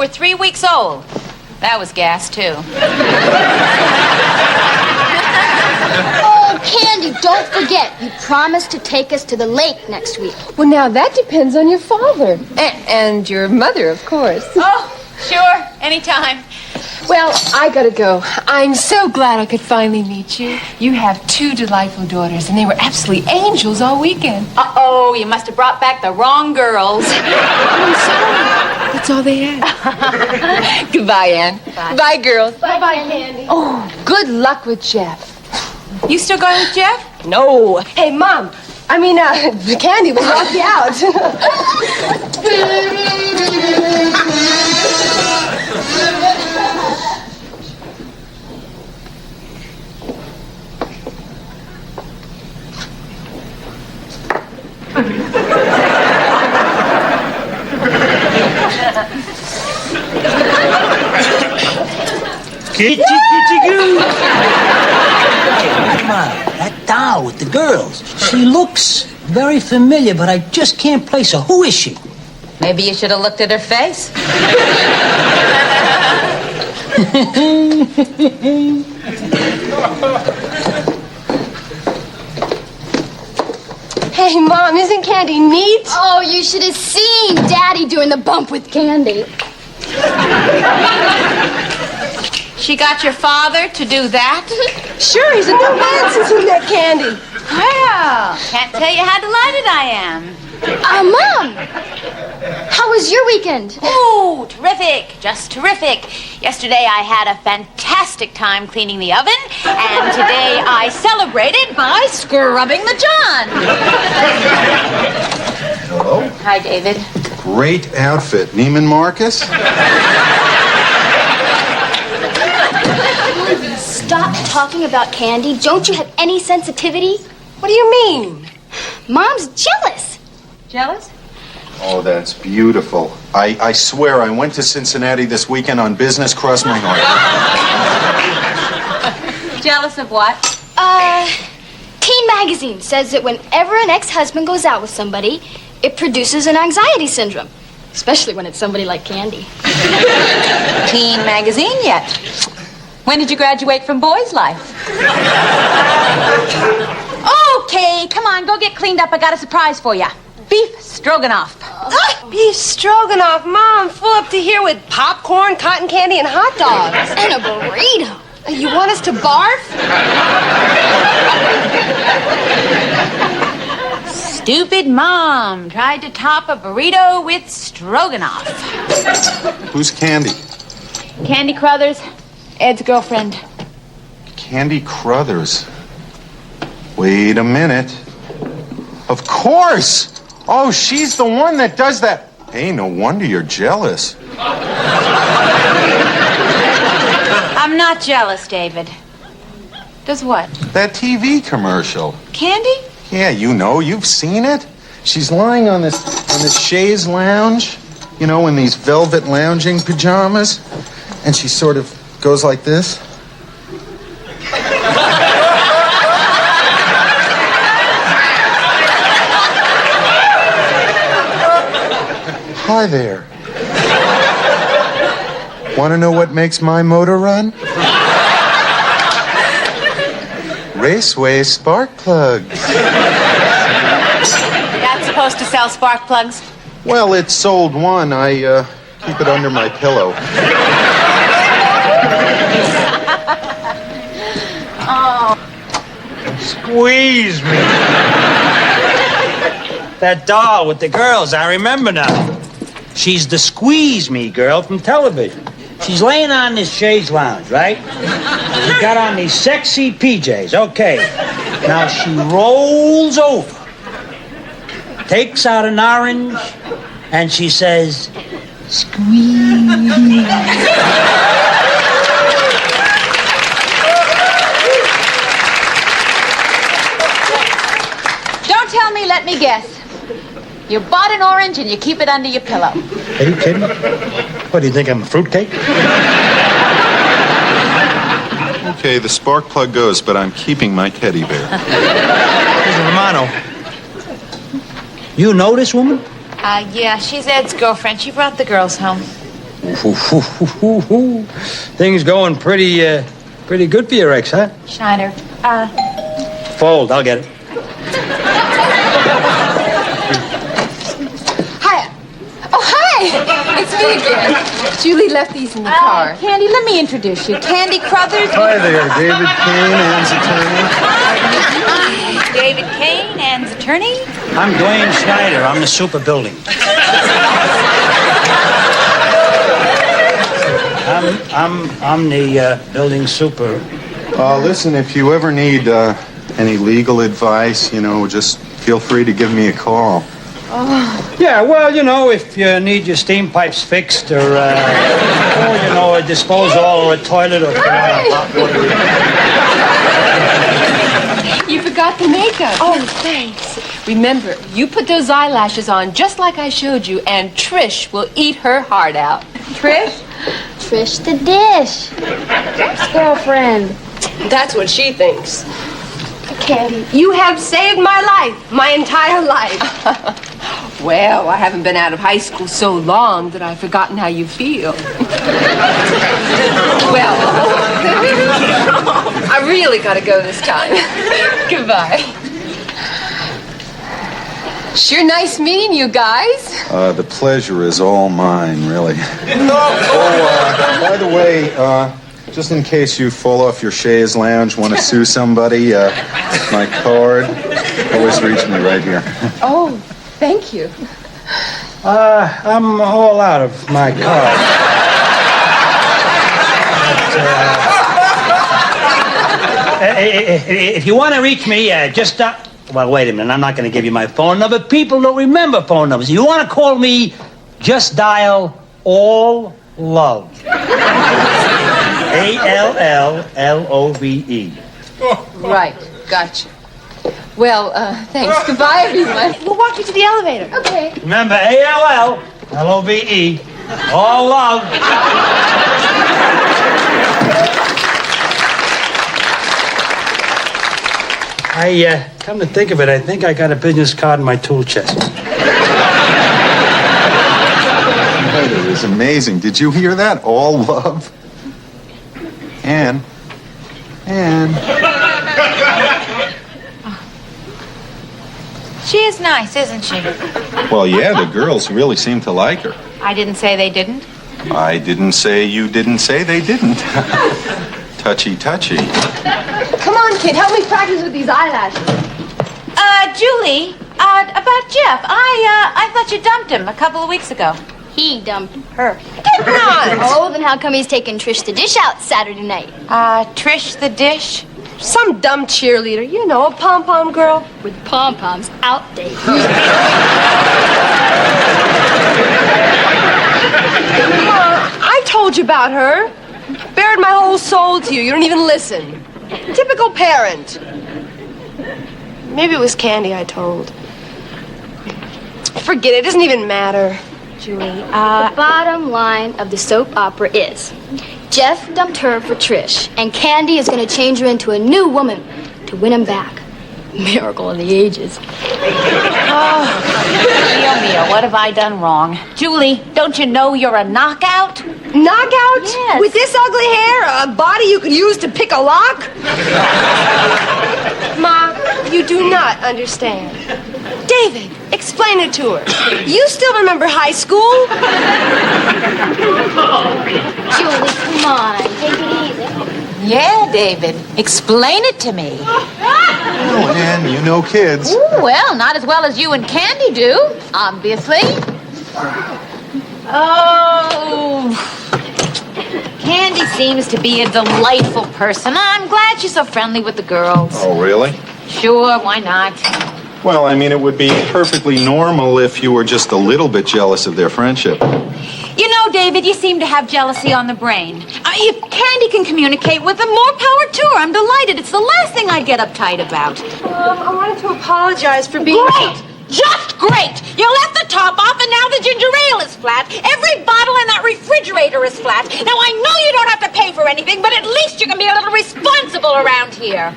We're 3 weeks old. That was gas, too. Oh, Candy, don't forget. You promised to take us to the lake next week. Well, now that depends on your father. And your mother, of course. Oh, sure. Anytime. Well, I gotta go. I'm so glad I could finally meet you. You have 2 delightful daughters, and they were absolutely angels all weekend. Uh-oh, you must have brought back the wrong girls. I'm sorry. That's all they had. Goodbye, Ann. Bye. Bye, girls. Bye-bye, Candy. Oh, good luck with Jeff. You still going with Jeff? No. Hey, Mom. The Candy will knock you out. Kitty, goo. Come on, that doll with the girls. She looks very familiar, but I just can't place her. Who is she? Maybe you should have looked at her face. Hey, Mom, isn't Candy neat? Oh, you should have seen Daddy doing the bump with Candy. She got your father to do that? Sure, he's a new man since we met Candy. Well, can't tell you how delighted I am. Mom, how was your weekend? Oh, terrific. Just terrific. Yesterday I had a fantastic time cleaning the oven, and today I celebrated by scrubbing the john. Hello. Hi, David. Great outfit. Neiman Marcus? Stop talking about Candy. Don't you have any sensitivity? What do you mean? Mom's jealous. Jealous? Oh, that's beautiful. I swear I went to Cincinnati this weekend on business. Cross my heart. Jealous of what? Teen Magazine says that whenever an ex-husband goes out with somebody, it produces an anxiety syndrome. Especially when it's somebody like Candy. Teen magazine yet? When did you graduate from Boys Life? Okay, come on, go get cleaned up. I got a surprise for you. Beef stroganoff. Beef stroganoff, Mom, full up to here with popcorn, cotton candy, and hot dogs. And a burrito. You want us to barf? Stupid mom tried to top a burrito with stroganoff. Who's Candy? Candy Crothers, Ed's girlfriend. Candy Crothers. Wait a minute. Of course! Oh, she's the one that does that. Hey, no wonder you're jealous. I'm not jealous, David. Does what? That TV commercial. Candy? Yeah, you know, you've seen it. She's lying on this chaise lounge, you know, in these velvet lounging pajamas, and she sort of goes like this. Hi there. Want to know what makes my motor run? Raceway spark plugs. That's supposed to sell spark plugs. Well, it sold one. I keep it under my pillow. Oh. Squeeze me. That doll with the girls, I remember now. She's the Squeeze Me girl from television. She's laying on this chaise lounge, right? She got on these sexy PJs. Okay. Now she rolls over, takes out an orange, and she says, squeeze. Don't tell me, let me guess. You bought an orange and you keep it under your pillow. Are you kidding? What, do you think I'm a fruitcake? Okay, the spark plug goes, but I'm keeping my teddy bear. Mr. Romano, you know this woman? Yeah, she's Ed's girlfriend. She brought the girls home. Things going pretty good for your ex, huh? Schneider, Fold, I'll get it. Hi. Oh, hi. It's me again. Julie left these in the car. Candy, let me introduce you. Candy Crothers. Hi there, David Kane, Ann's attorney. David Kane, Ann's attorney. I'm Dwayne Schneider. I'm the super building. I'm the building super. Listen, if you ever need any legal advice, just feel free to give me a call. Yeah, well, if you need your steam pipes fixed or a disposal or a toilet or hot water. You forgot the makeup. Oh, thanks. Remember, you put those eyelashes on just like I showed you, and Trish will eat her heart out. Trish? Trish the dish. Jeff's girlfriend. That's what she thinks. Candy. You have saved my life, my entire life. Well, I haven't been out of high school so long that I've forgotten how you feel. Well, I really gotta go this time. Goodbye. Sure nice meeting you guys. The pleasure is all mine, really. Oh, by the way, just in case you fall off your chaise lounge, want to sue somebody, my card, always reach me right here. Oh, thank you. I'm all out of my card. If you want to reach me, just well, wait a minute. I'm not going to give you my phone number. People don't remember phone numbers. You want to call me, just dial All Love. ALLLOVE. Right, gotcha. Well, thanks. Goodbye, everyone. We'll walk you to the elevator. Okay. Remember, ALLLOVE. All love. Come to think of it, I think I got a business card in my tool chest. It was amazing. Did you hear that? All love. Ann. She is nice, isn't she? Well, yeah, the girls really seem to like her. I didn't say they didn't. I didn't say you didn't say they didn't. Touchy. Come on, kid. Help me practice with these eyelashes. Julie, about Jeff. I thought you dumped him a couple of weeks ago. He dumped Her. Did not. Oh, then how come he's taking Trish the dish out Saturday night? Trish the dish. Some dumb cheerleader, a pom-pom girl. With pom-poms outdated. I told you about her. Bared my whole soul to you. You don't even listen. Typical parent. Maybe it was Candy I told. Forget it. It doesn't even matter. Julie, The bottom line of the soap opera is Jeff dumped her for Trish, and Candy is going to change her into a new woman to win him back. Miracle of the ages. Mia, what have I done wrong? Julie, don't you know you're a knockout? Knockout? Yes. With this ugly hair? A body you could use to pick a lock? Ma, you do not understand. David, explain it to her. You still remember high school? Julie, come on. Take it easy. Yeah, David. Explain it to me. Oh, Ann, you know kids. Ooh, well, not as well as you and Candy do, obviously. Oh. Candy seems to be a delightful person. I'm glad she's so friendly with the girls. Oh, really? Sure, why not? Well, I mean, it would be perfectly normal if you were just a little bit jealous of their friendship. You know, David, you seem to have jealousy on the brain. If Candy can communicate with them, more power to her. I'm delighted. It's the last thing I'd get uptight about. I wanted to apologize for being... Great! Just great! You left the top off and now the ginger ale is flat. Every bottle in that refrigerator is flat. Now, I know you don't have to pay for anything, but at least you can be a little responsible around here.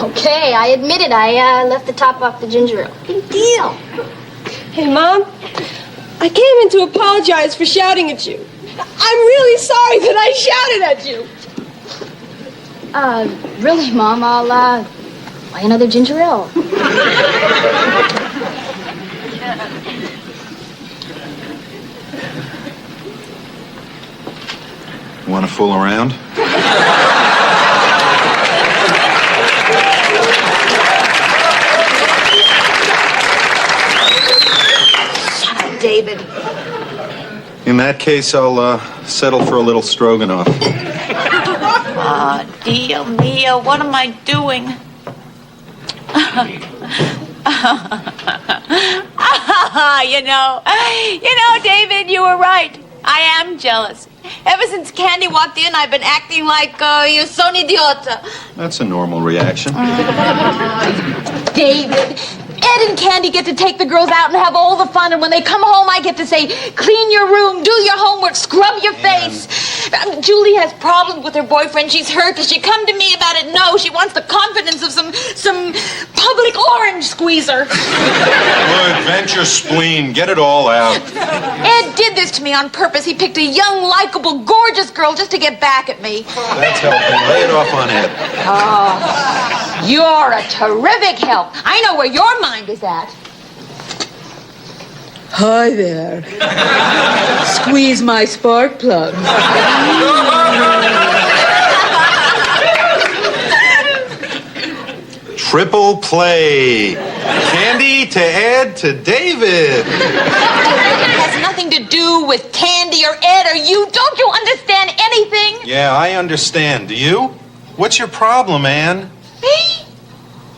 Okay, I admit it. I left the top off the ginger ale. Big deal. Hey, Mom, I came in to apologize for shouting at you. I'm really sorry that I shouted at you. Really, Mom, I'll, buy another ginger ale. Want to fool around? David. In that case, I'll settle for a little stroganoff. Oh, Dio mio, what am I doing? You know, David, you were right. I am jealous. Ever since Candy walked in, I've been acting like you're son idiota. That's a normal reaction. David, Ed and Candy get to take the girls out and have all the fun, and when they come home, I get to say, clean your room, do your homework, scrub your face. Julie has problems with her boyfriend. She's hurt. Does she come to me about it? No, she wants the confidence of some public orange squeezer. Good, vent your spleen. Get it all out. Ed did this to me on purpose. He picked a young, likable, gorgeous girl just to get back at me. That's helping. Lay it off on Ed. Oh, you're a terrific help. I know where your mind is at. Hi there. Squeeze my spark plug. Triple play. Candy to Ed to David. It has nothing to do with Candy or Ed or you. Don't you understand anything? Yeah, I understand. Do you? What's your problem, Anne? Me?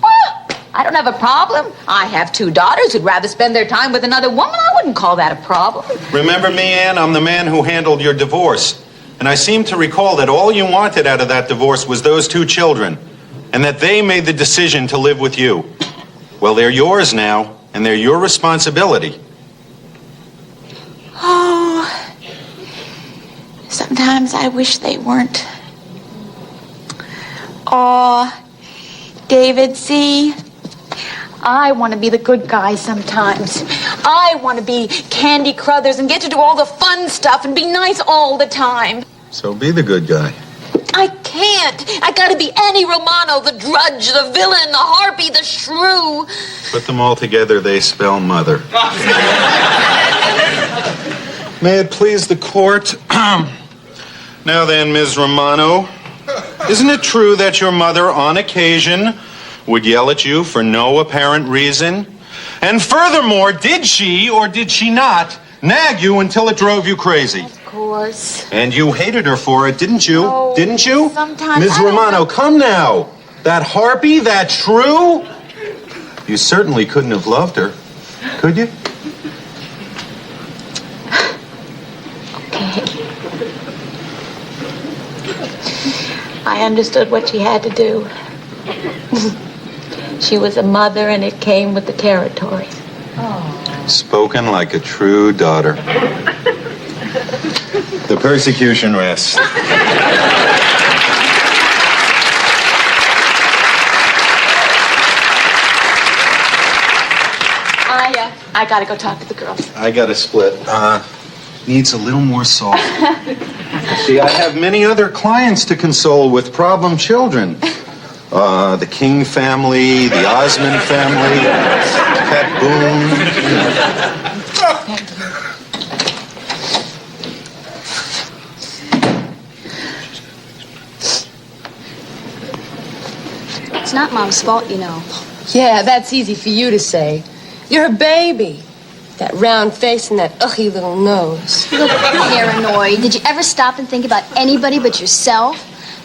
Well, I don't have a problem. I have 2 daughters who'd rather spend their time with another woman. I wouldn't call that a problem. Remember me, Anne? I'm the man who handled your divorce. And I seem to recall that all you wanted out of that divorce was those 2 children. And that they made the decision to live with you. Well, they're yours now, and they're your responsibility. Oh, sometimes I wish they weren't. Oh, David, see? I want to be the good guy sometimes. I want to be Candy Crothers and get to do all the fun stuff and be nice all the time. So be the good guy. I can't. I gotta be Annie Romano, the drudge, the villain, the harpy, the shrew. Put them all together, they spell mother. May it please the court. Now then, Ms. Romano, isn't it true that your mother, on occasion, would yell at you for no apparent reason? And furthermore, did she or did she not nag you until it drove you crazy? Of course. And you hated her for it, didn't you? Oh, didn't you? sometimes Ms. I don't Romano, know. come now. That harpy, that shrew? You certainly couldn't have loved her, could you? Okay. I understood what she had to do. She was a mother and it came with the territory. Spoken like a true daughter. The persecution rests. I gotta go talk to the girls. I got a split. Needs a little more salt. See, I have many other clients to console with problem children. The King family, the Osmond family, Pat Boone. It's not Mom's fault, you know. Yeah, that's easy for you to say. You're her baby. That round face and that ugly little nose. You look paranoid. Did you ever stop and think about anybody but yourself?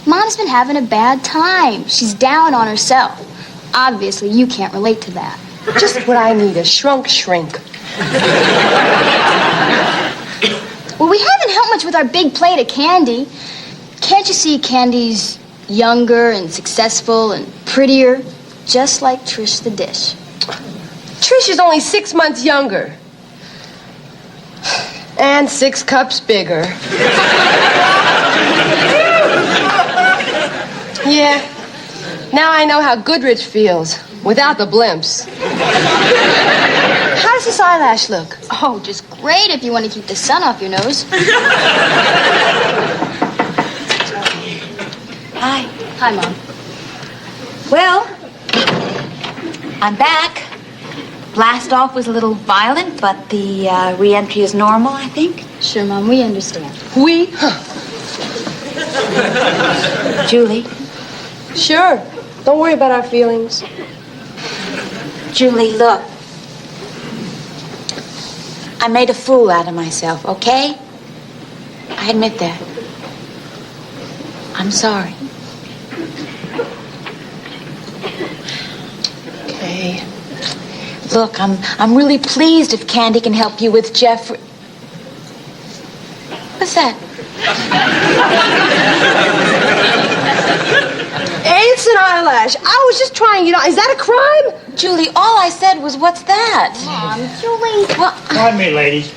Mom's been having a bad time. She's down on herself. Obviously, you can't relate to that. Just what I need, a shrink. Well, we haven't helped much with our big plate of Candy. Can't you see Candy's younger and successful and prettier, just like Trish the Dish? Trish is only 6 months younger. And 6 cups bigger. Yeah, Now I know how Goodrich feels without the blimps. How does this eyelash look? Oh, just great if you want to keep the sun off your nose. Hi. Hi, Mom. Well, I'm back. Blast off was a little violent, but the re-entry is normal, I think. Sure, Mom, we understand. We? Julie. Sure. Don't worry about our feelings. Julie, look. I made a fool out of myself, okay? I admit that. I'm sorry. Okay. Look, I'm really pleased if Candy can help you with Jeffrey. What's that? It's an eyelash. I was just trying, is that a crime? Julie, all I said was, what's that? Mom, Julie. Well, Pardon me, ladies.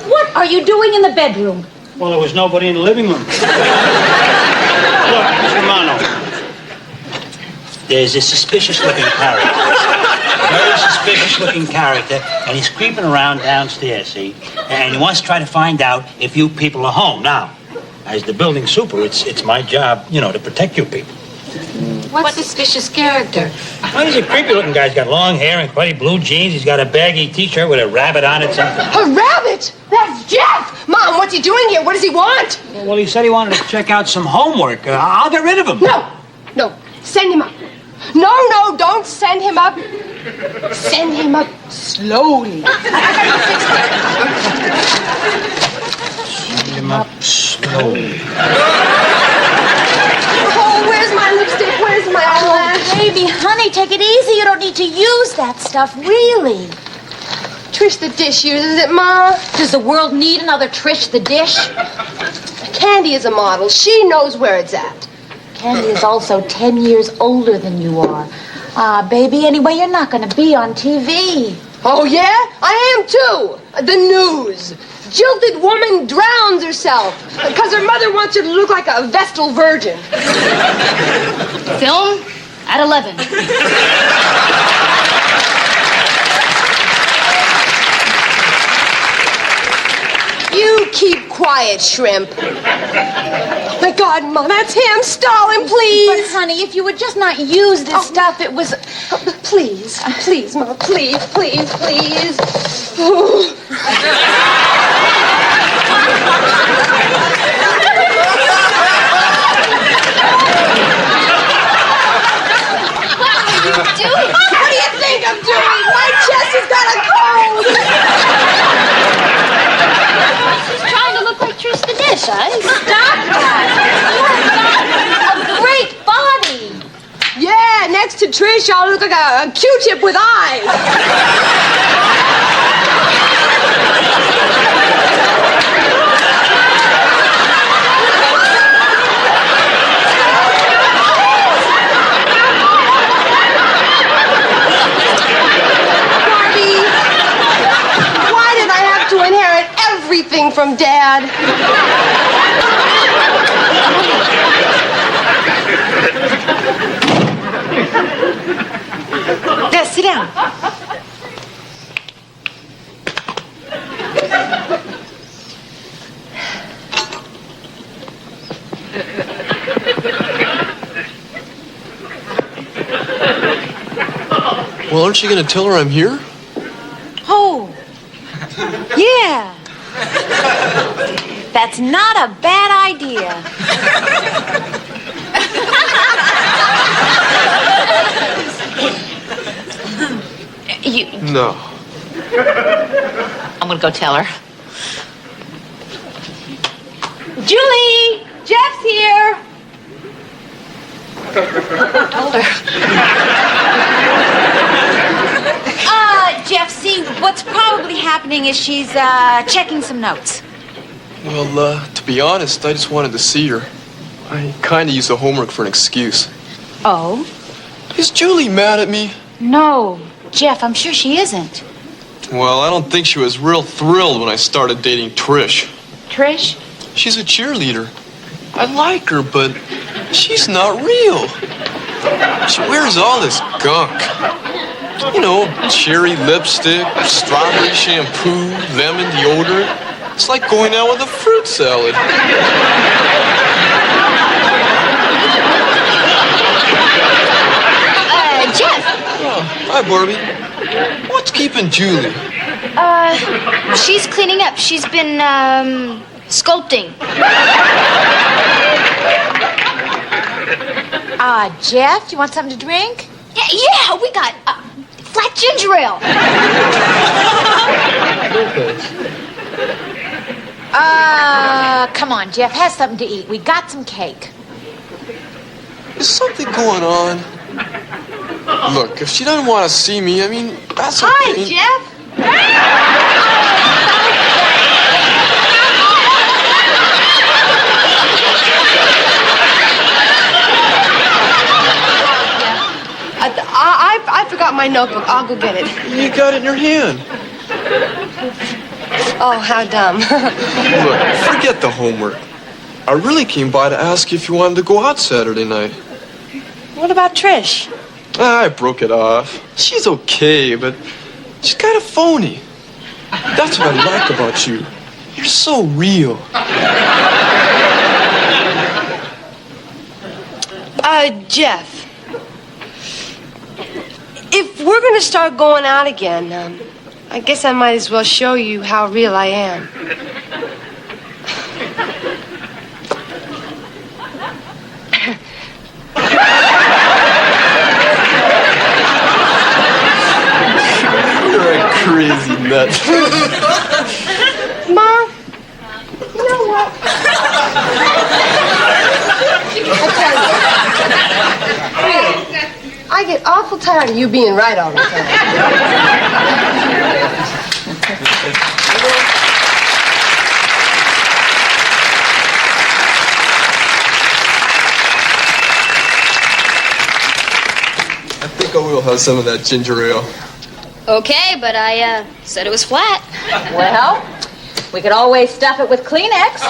what are you doing in the bedroom? Well, there was nobody in the living room. Look, Miss Romano. There's a suspicious-looking character. Very suspicious-looking character, and he's creeping around downstairs, see? And he wants to try to find out if you people are home. Now, as the building super, it's my job, to protect you people. What suspicious character? Well, he's a creepy-looking guy. He's got long hair and funny blue jeans. He's got a baggy T-shirt with a rabbit on it, something. A rabbit? That's Jeff! Mom, what's he doing here? What does he want? Well, he said he wanted to check out some homework. I'll get rid of him. No, send him up. No, don't send him up. Send him up slowly. Send him up slowly. Oh, where's my lipstick? Where's my eyelash? Baby, honey, take it easy. You don't need to use that stuff, really. Trish the dish uses it, Ma. Does the world need another Trish the Dish? Candy is a model. She knows where it's at. Candy is also 10 years older than you are. Baby, anyway, you're not going to be on TV. Oh, yeah? I am, too. The news. Jilted woman drowns herself because her mother wants her to look like a Vestal virgin. Film at 11. You keep quiet, shrimp. Oh, my God, Mom, that's him. Stall him, But, please. honey, if you would just not use this stuff, it was... Please, Mom, please. Oh. What do you think I'm doing? My chest has got a cold. She's trying to look like Trish the Dish, huh? Stop that! A great body! Yeah, next to Trish, I'll look like a Q-tip with eyes. Barbie, why did I have to inherit everything from Dad? There, sit down. Well, aren't you going to tell her I'm here? Oh, yeah. That's not a bad idea. No. I'm gonna go tell her. Julie, Jeff's here. Told her. Jeff, see, what's probably happening is she's checking some notes. Well, to be honest, I just wanted to see her. I kind of used the homework for an excuse. Oh? Is Julie mad at me? No, Jeff, I'm sure she isn't. Well, I don't think she was real thrilled when I started dating Trish. Trish? She's a cheerleader. I like her, but She's not real. She wears all this gunk. You know, cherry lipstick, strawberry shampoo, lemon deodorant. It's like going out with a fruit salad. Jeff. Oh, hi, Barbie. What's keeping Julie? She's cleaning up. She's been, sculpting. Jeff, you want something to drink? Yeah, we got, flat ginger ale. Come on, Jeff, have something to eat. We got some cake. Is something going on? Look, if she doesn't want to see me, I mean, that's okay. Hi, Jeff. I forgot my notebook. I'll go get it. You got it in your hand. Oh, how dumb. Look, forget the homework. I really came by to ask you if you wanted to go out Saturday night. What about Trish? I broke it off. She's okay, but she's kind of phony. That's what I like about you. You're so real. Jeff. If we're gonna start going out again, I guess I might as well show you how real I am. You're a crazy nut. Mom, you know what? I get awful tired of you being right all the time. I think I will have some of that ginger ale. Okay, but I, said it was flat. Well, we could always stuff it with Kleenex.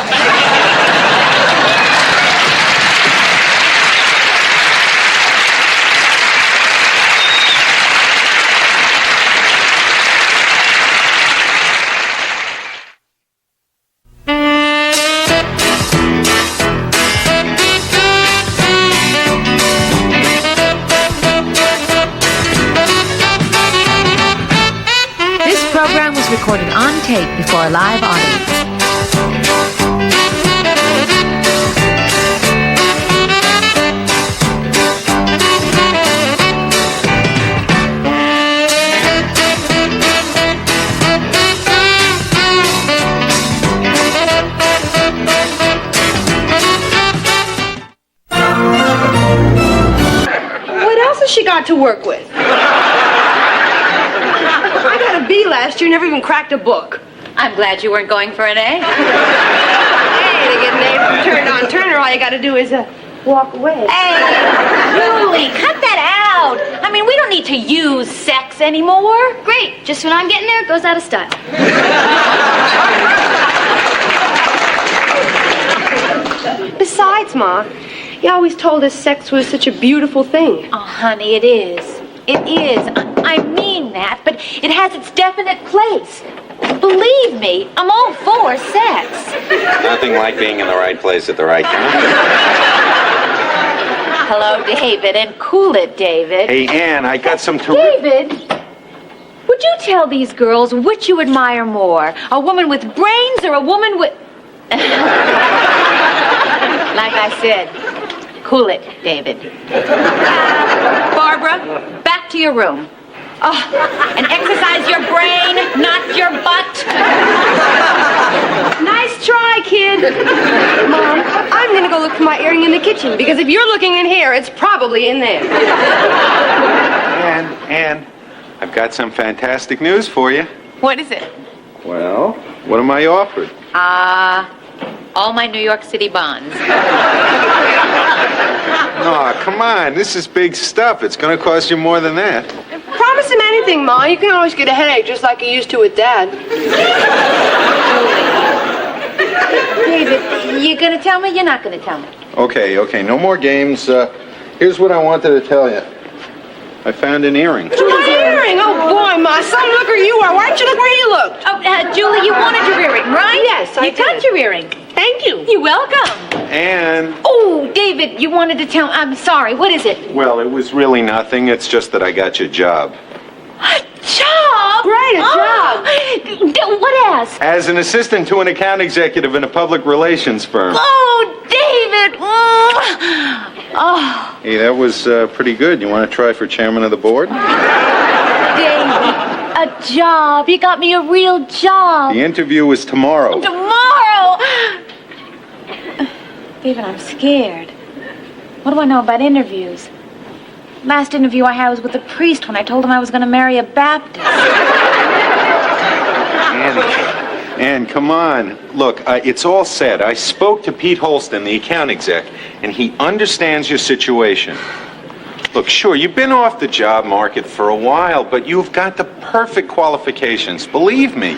This program was recorded on tape before a live audience. What else has she got to work with? I got a B last year, never even cracked a book. I'm glad you weren't going for an A. Hey, to get an A from Turned On Turner, all you got to do is walk away. Hey, Julie, cut that out. I mean, we don't need to use sex anymore. Great. Just when I'm getting there, it goes out of style. Besides, Ma, you always told us sex was such a beautiful thing. Oh, honey, it is. It is. I mean that, but it has its definite place. Believe me, I'm all for sex. Nothing like being in the right place at the right time. Hello, David, and cool it, David. Hey, Ann, I got some terrific... David, would you tell these girls which you admire more? A woman with brains or a woman with... Like I said, cool it, David. Barbara, back to your room. Oh, and exercise your brain, not your butt. Nice try, kid. Mom, I'm going to go look for my earring in the kitchen, because if you're looking in here, it's probably in there. Ann, I've got some fantastic news for you. What is it? Well, what am I offered? All my New York City bonds. Oh, come on. This is big stuff. It's going to cost you more than that. Promise him anything, Ma. You can always get a headache just like you used to with Dad. David, you gonna tell me? You're not gonna tell me. Okay, no more games. Here's what I wanted to tell you. I found an earring. Julie's earring? Oh, boy, Ma, some looker you are. Why don't you look where he looked? Oh, Julie, you wanted your earring, right? Yes, I You got did. your earring. Thank you. You're welcome. And, Oh, David, you wanted to tell... I'm sorry, what is it? well, it was really nothing. It's just that I got your job. A job? Great, a job. What as? As an assistant to an account executive in a public relations firm. Oh, David! Oh, Hey, that was pretty good. You want to try for chairman of the board? David, a job. You got me a real job. The interview was tomorrow. Tomorrow! David, I'm scared. What do I know about interviews? Last interview I had was with a priest when I told him I was going to marry a Baptist. And come on. Look, it's all said. I spoke to Pete Holston, the account exec, and he understands your situation. Look, sure, you've been off the job market for a while, but you've got the perfect qualifications. Believe me,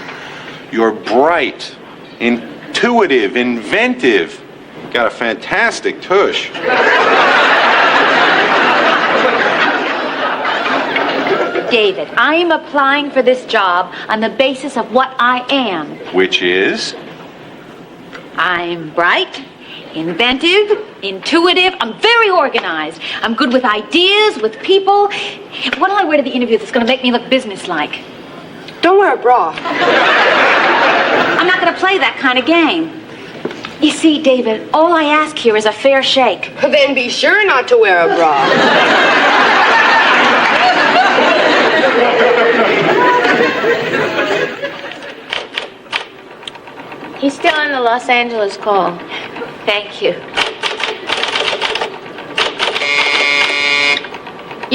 you're bright, intuitive, inventive. Got a fantastic tush. David, I am applying for this job on the basis of what I am. Which is? I'm bright, inventive, intuitive. I'm very organized. I'm good with ideas, with people. What do I wear to the interview that's going to make me look businesslike? Don't wear a bra. I'm not going to play that kind of game. You see, David, all I ask here is a fair shake. Then be sure not to wear a bra. He's still on the Los Angeles call. Thank you.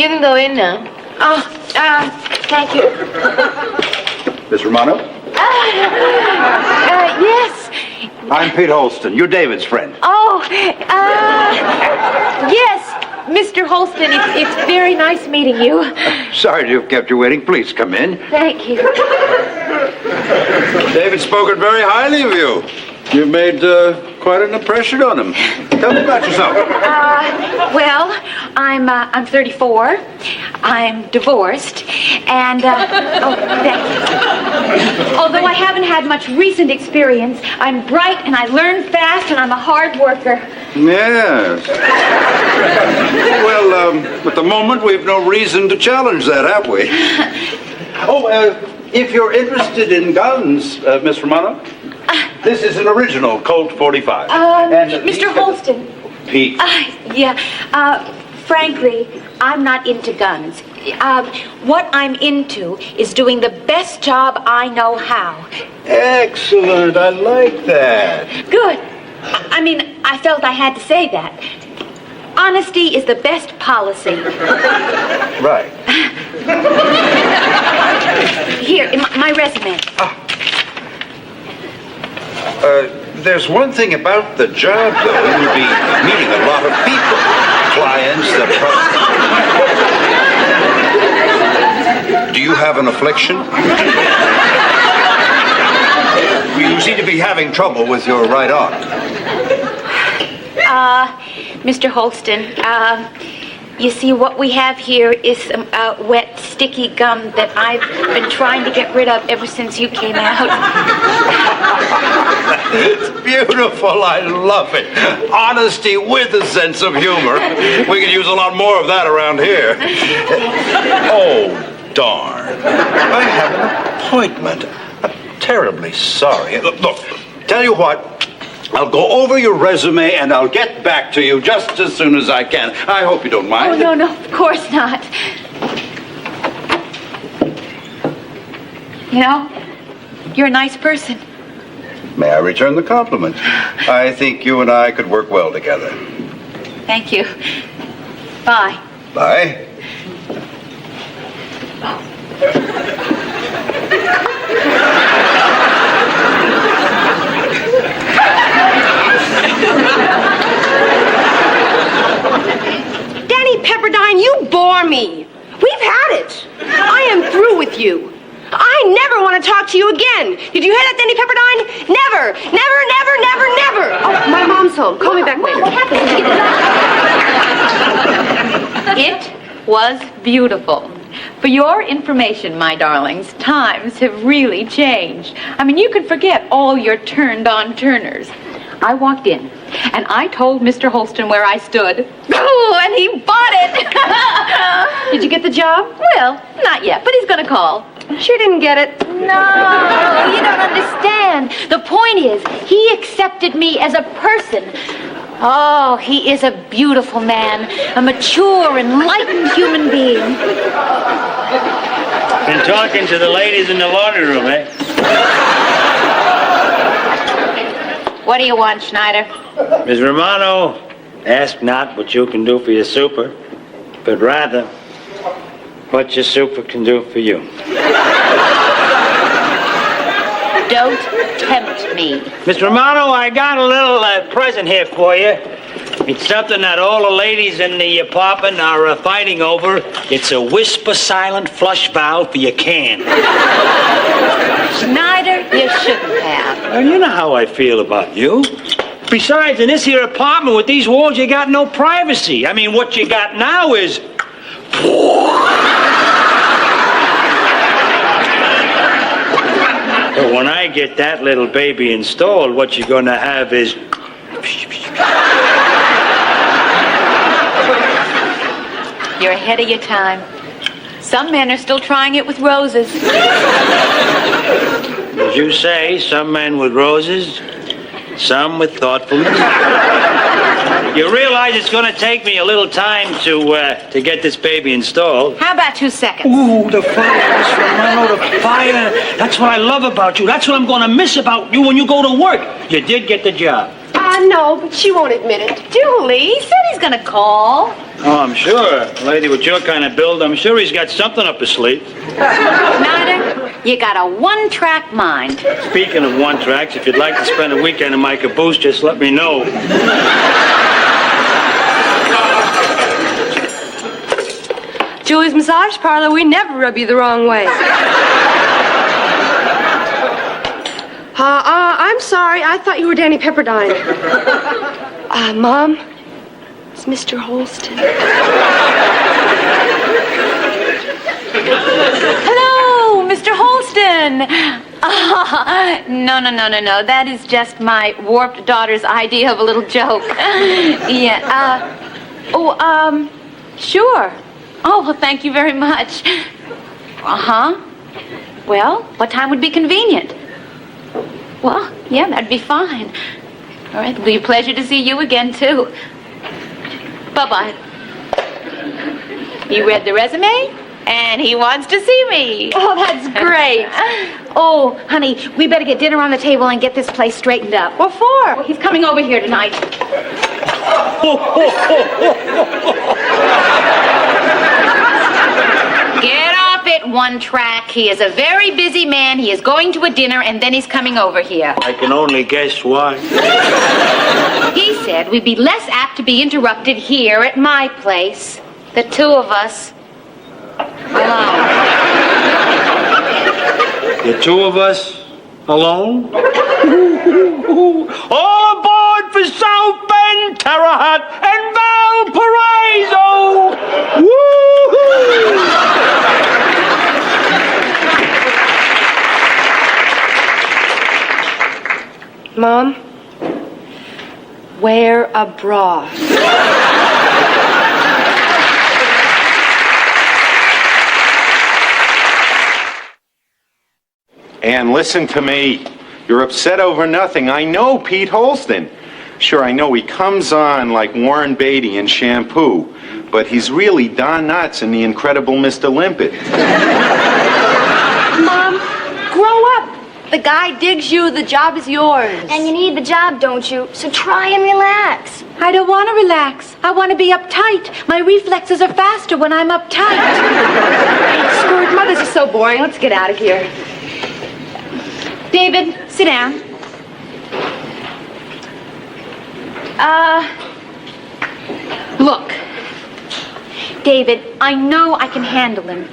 You can go in now. Oh, thank you. Miss Romano? Yes. I'm Pete Holston. You're David's friend. Oh, yes, Mr. Holston, it's very nice meeting you. Sorry to have kept you waiting. Please come in. Thank you. David's spoken very highly of you. You've made quite an impression on him. Tell me about yourself. Well, I'm 34. I'm divorced, and oh, thank you. Although I haven't had much recent experience, I'm bright and I learn fast and I'm a hard worker. Yes. Well, at the moment, we've no reason to challenge that, have we? If you're interested in guns, Miss Romano, this is an original Colt 45. Mr. Holston. Pete. Frankly, I'm not into guns. What I'm into is doing the best job I know how. Excellent. I like that. Good. I mean, I felt I had to say that. Honesty is the best policy. Right. Here, my resume. There's one thing about the job, though. You'll be meeting a lot of people. Clients that Do you have an affliction? You seem to be having trouble with your right arm. Mr. Holston, you see, what we have here is some wet, sticky gum that I've been trying to get rid of ever since you came out. It's beautiful. I love it. Honesty with a sense of humor. We could use a lot more of that around here. Oh, darn. I have an appointment. I'm terribly sorry. Look, tell you what. I'll go over your resume and I'll get back to you just as soon as I can. I hope you don't mind. Oh, no, of course not. You know, you're a nice person. May I return the compliment? I think you and I could work well together. Thank you. Bye. Bye. Danny Pepperdine, you bore me. We've had it. I am through with you. I never want to talk to you again. Did you hear that, Denny Pepperdine? Never, never, never, never, never. Oh, my mom's home. Call me back later. What happened? Did you get the It was beautiful. For your information, my darlings, times have really changed. I mean, you can forget all your turned-on turners. I walked in, and I told Mr. Holston where I stood. Oh, and he bought it. Did you get the job? Well, not yet, but he's going to call. She didn't get it. No, you don't understand. The point is, he accepted me as a person. Oh, he is a beautiful man, a mature, enlightened human being. Been talking to the ladies in the laundry room, eh? What do you want, Schneider? Miss Romano, ask not what you can do for your super, but rather what your super can do for you. Don't tempt me. Miss Romano, I got a little present here for you. It's something that all the ladies in the apartment are fighting over. It's a whisper silent flush valve for your can. Schneider, you shouldn't have. Well, you know how I feel about you. Besides, in this here apartment with these walls, you got no privacy. I mean, what you got now is... But when I get that little baby installed, what you're gonna have is... You're ahead of your time. Some men are still trying it with roses. As you say, some men with roses, some with thoughtfulness. You realize it's going to take me a little time to get this baby installed. How about 2 seconds? Ooh, the fire, Miss Romano, the fire. That's what I love about you. That's what I'm going to miss about you when you go to work. You did get the job. No, but she won't admit it. Julie, he said he's going to call. Oh, I'm sure. A lady with your kind of build, I'm sure he's got something up his sleeve. Schneider, you got a one-track mind. Speaking of one-tracks, if you'd like to spend a weekend in my caboose, just let me know. Julie's massage parlor, we never rub you the wrong way. I'm sorry. I thought you were Danny Pepperdine. Mom, it's Mr. Holston. Hello, Mr. Holston. No. That is just my warped daughter's idea of a little joke. Yeah. Sure. Oh, well, thank you very much. Uh-huh. Well, what time would be convenient? Well, yeah, that'd be fine. All right, it'll be a pleasure to see you again, too. Bye-bye. He read the resume, and he wants to see me. Oh, that's great. Oh, honey, we better get dinner on the table and get this place straightened up. What for? Well, he's coming over here tonight. Get off it, one track. He is a very busy man. He is going to a dinner, and then he's coming over here. I can only guess why. He said we'd be less apt to be interrupted here at my place. The two of us. Alone. The two of us alone? All aboard for South Bend, Terre Haute, and Valparaiso! Woo-hoo! Mom, wear a bra. Ann, listen to me. You're upset over nothing. I know Pete Holston. Sure, I know he comes on like Warren Beatty in Shampoo, but he's really Don Knotts in The Incredible Mr. Limpet. Mom, grow up. The guy digs you, the job is yours. And you need the job, don't you? So try and relax. I don't want to relax. I want to be uptight. My reflexes are faster when I'm uptight. Screw it, Mother's is so boring. Let's get out of here. David, sit down. Look. David, I know I can handle him.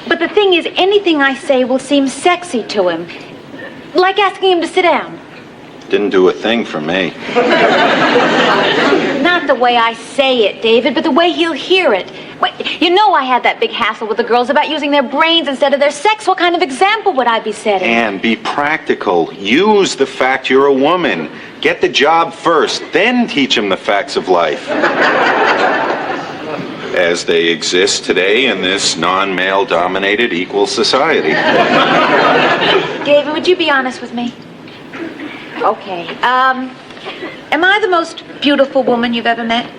But the thing is, anything I say will seem sexy to him. Like asking him to sit down. Didn't do a thing for me. Not the way I say it, David, but the way he'll hear it. Wait, you know I had that big hassle with the girls about using their brains instead of their sex. What kind of example would I be setting? And be practical. Use the fact you're a woman. Get the job first, then teach them the facts of life. As they exist today in this non-male dominated equal society. David, would you be honest with me? Okay. Am I the most beautiful woman you've ever met?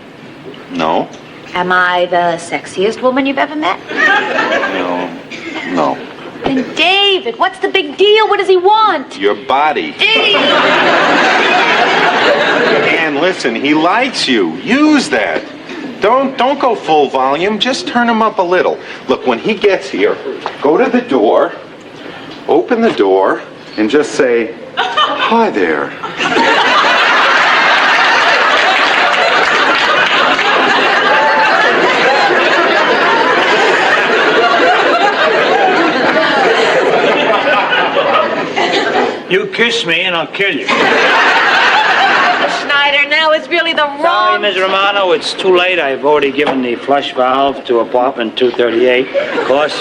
No. Am I the sexiest woman you've ever met? No. Then David, what's the big deal? What does he want? Your body. And listen, he likes you. Use that. Don't go full volume. Just turn him up a little. Look, when he gets here, go to the door, open the door, and just say, "Hi there." You kiss me and I'll kill you. Schneider, now it's really the Sorry, wrong... Ms. Romano, it's too late. I've already given the flush valve to apartment 238. Of course,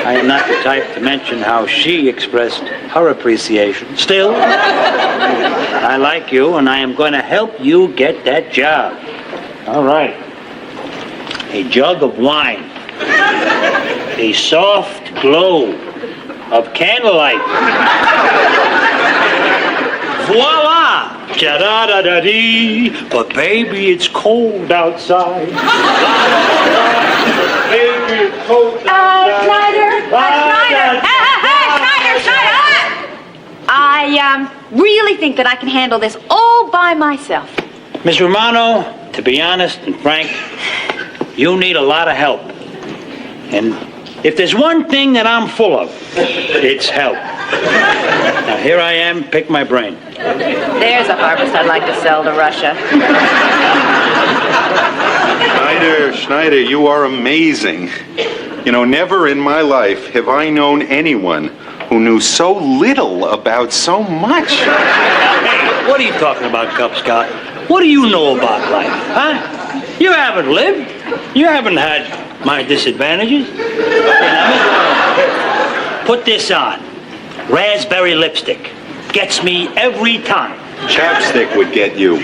I am not the type to mention how she expressed her appreciation. Still, I like you, and I am going to help you get that job. All right. A jug of wine. A soft glow of candlelight. Voila! Cha-da-da-da-dee. But baby, it's cold outside. Baby, it's cold outside. Schneider! Schneider! Hey, Schneider! I really think that I can handle this all by myself. Miss Romano, to be honest and frank, you need a lot of help. And if there's one thing that I'm full of, it's help. Now, here I am, pick my brain. There's a harvest I'd like to sell to Russia. Schneider, you are amazing. You know, never in my life have I known anyone who knew so little about so much. Hey, what are you talking about, Cub Scout? What do you know about life, huh? You haven't lived. You haven't had my disadvantages. Put this on. Raspberry lipstick. Gets me every time. Chapstick would get you.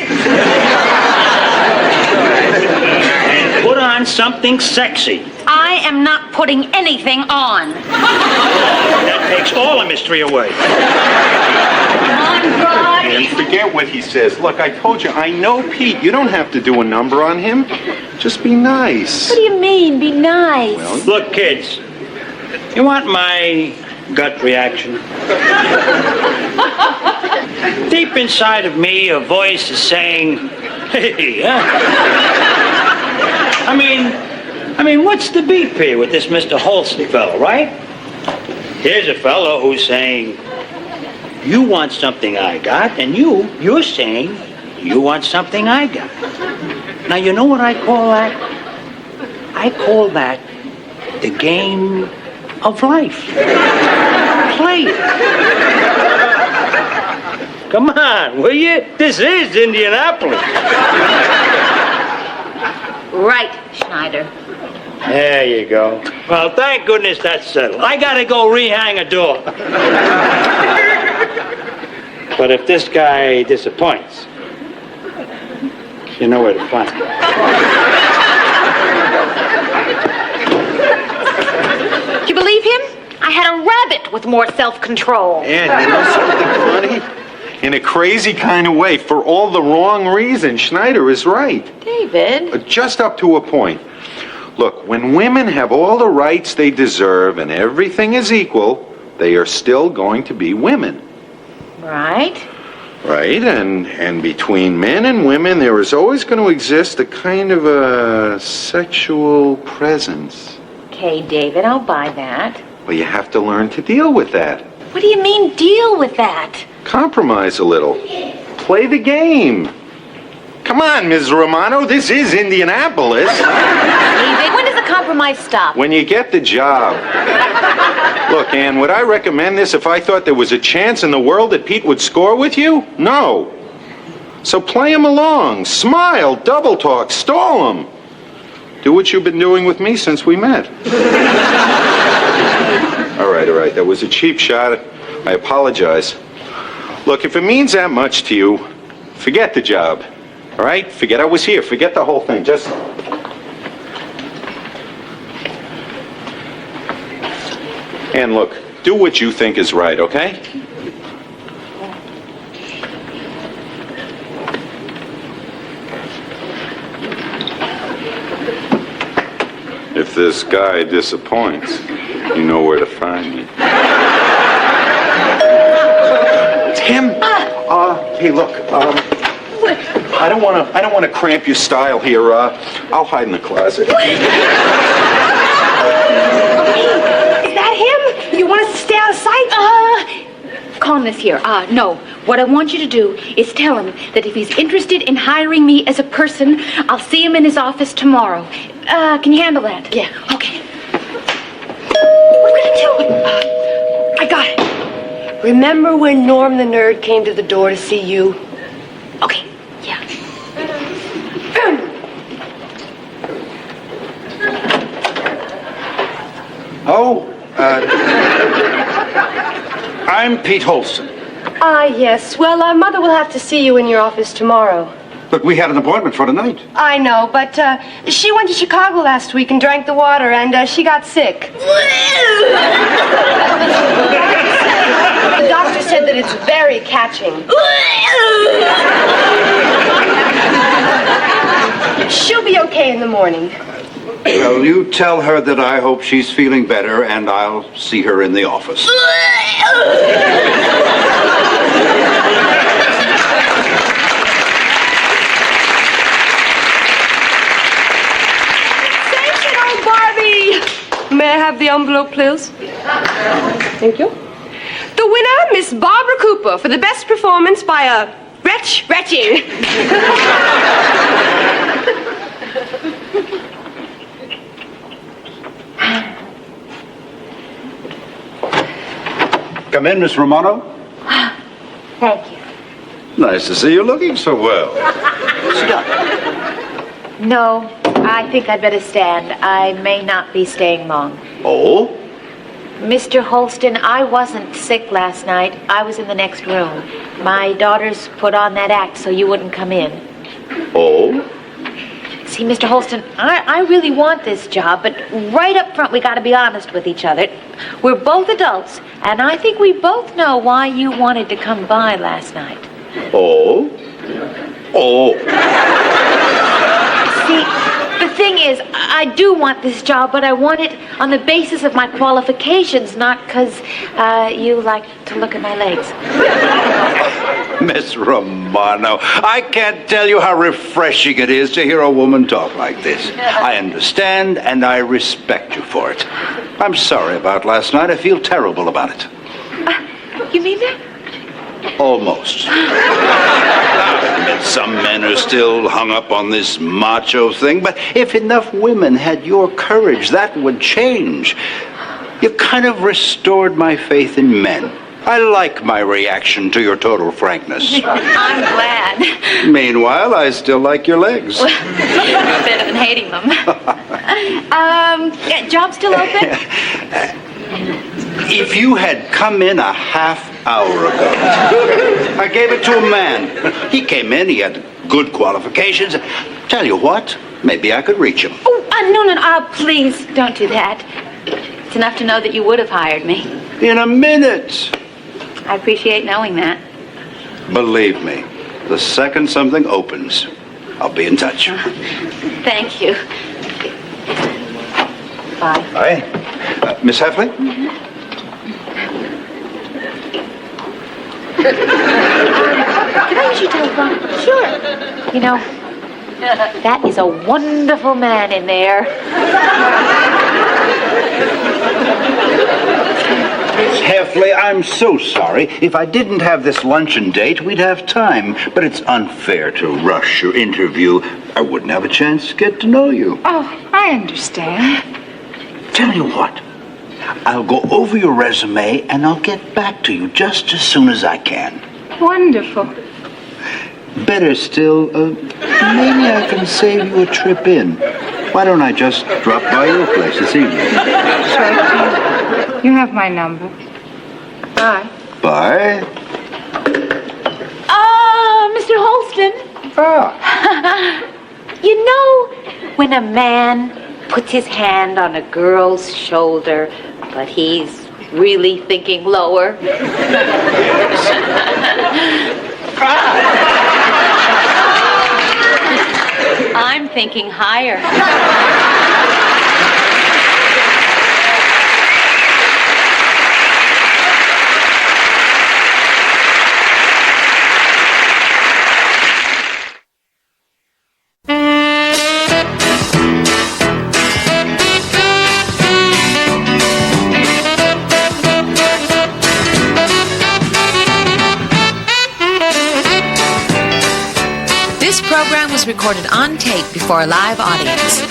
And put on something sexy. I am not putting anything on. That takes all the mystery away. And forget what he says. Look, I told you, I know Pete. You don't have to do a number on him. Just be nice. What do you mean, be nice? Well, look, kids. You want my gut reaction? Deep inside of me, a voice is saying, hey, huh? I mean, what's the beef here with this Mr. Holston fellow, right? Here's a fellow who's saying, you want something I got, and you're saying you want something I got. Now, you know what I call that? I call that the game of life. Play it. Come on, will you? This is Indianapolis. Right, Schneider. There you go. Well, thank goodness that's settled. I gotta go rehang a door. But if this guy disappoints, you know where to find him. Do you believe him? I had a rabbit with more self-control. And you know something funny? In a crazy kind of way, for all the wrong reasons, Schneider is right. David? Just up to a point. Look, when women have all the rights they deserve and everything is equal, they are still going to be women. Right. Right, and between men and women, there is always going to exist a kind of a sexual presence. Okay, David, I'll buy that. Well, you have to learn to deal with that. What do you mean, deal with that? Compromise a little. Play the game. Come on, Ms. Romano, this is Indianapolis. David, when does the cover my stop. When you get the job. Look, Ann, would I recommend this if I thought there was a chance in the world that Pete would score with you? No. So play him along. Smile, double talk, stall him. Do what you've been doing with me since we met. All right. That was a cheap shot. I apologize. Look, if it means that much to you, forget the job. All right? Forget I was here. Forget the whole thing. Just... And look, do what you think is right, okay? If this guy disappoints, you know where to find me. Tim! Hey, look, I don't want to cramp your style here. I'll hide in the closet. Is that him? You want us to stay out of sight? Calmness here. No. What I want you to do is tell him that if he's interested in hiring me as a person, I'll see him in his office tomorrow. Can you handle that? Yeah. Okay. What are we gonna do? I got it. Remember when Norm the nerd came to the door to see you? Okay. Yeah. I'm Pete Holston. Yes. Well, Mother will have to see you in your office tomorrow. But we had an appointment for tonight. I know, but she went to Chicago last week and drank the water, and she got sick. The doctor said that it's very catching. She'll be okay in the morning. Well, you tell her that I hope she's feeling better, and I'll see her in the office. May I have the envelope, please? Thank you. The winner, Miss Barbara Cooper, for the best performance by a retching. Come in, Miss Romano. Thank you. Nice to see you looking so well. Sit down. No, I think I'd better stand. I may not be staying long. Oh? Mr. Holston, I wasn't sick last night. I was in the next room. My daughters put on that act so you wouldn't come in. Oh? See, Mr. Holston, I really want this job, but right up front we got to be honest with each other. We're both adults, and I think we both know why you wanted to come by last night. Oh? Oh. See, the thing is, I do want this job, but I want it on the basis of my qualifications, not because you like to look at my legs. Miss Romano, I can't tell you how refreshing it is to hear a woman talk like this. I understand and I respect you for it. I'm sorry about last night. I feel terrible about it. You mean that? Almost. I admit some men are still hung up on this macho thing, but if enough women had your courage, that would change. You kind of restored my faith in men. I like my reaction to your total frankness. I'm glad. Meanwhile, I still like your legs. Better than hating them. Job still open? If you had come in a half hour ago, I gave it to a man. He came in, he had good qualifications. Tell you what, maybe I could reach him. Oh, no, please don't do that. It's enough to know that you would have hired me. In a minute. I appreciate knowing that. Believe me, the second something opens, I'll be in touch. Thank you. Bye. Bye. Miss Heffley? Can I use your telephone? Sure. You know, that is a wonderful man in there. Miss Heffley, I'm so sorry. If I didn't have this luncheon date, we'd have time. But it's unfair to rush your interview. I wouldn't have a chance to get to know you. Oh, I understand. Tell you what, I'll go over your resume and I'll get back to you just as soon as I can. Wonderful. Better still, maybe I can save you a trip in. Why don't I just drop by your place this evening? Sure. You have my number. Bye. Bye. Mr. Holston. You know, when a man puts his hand on a girl's shoulder, but he's really thinking lower. I'm thinking higher. This program was recorded on tape before a live audience.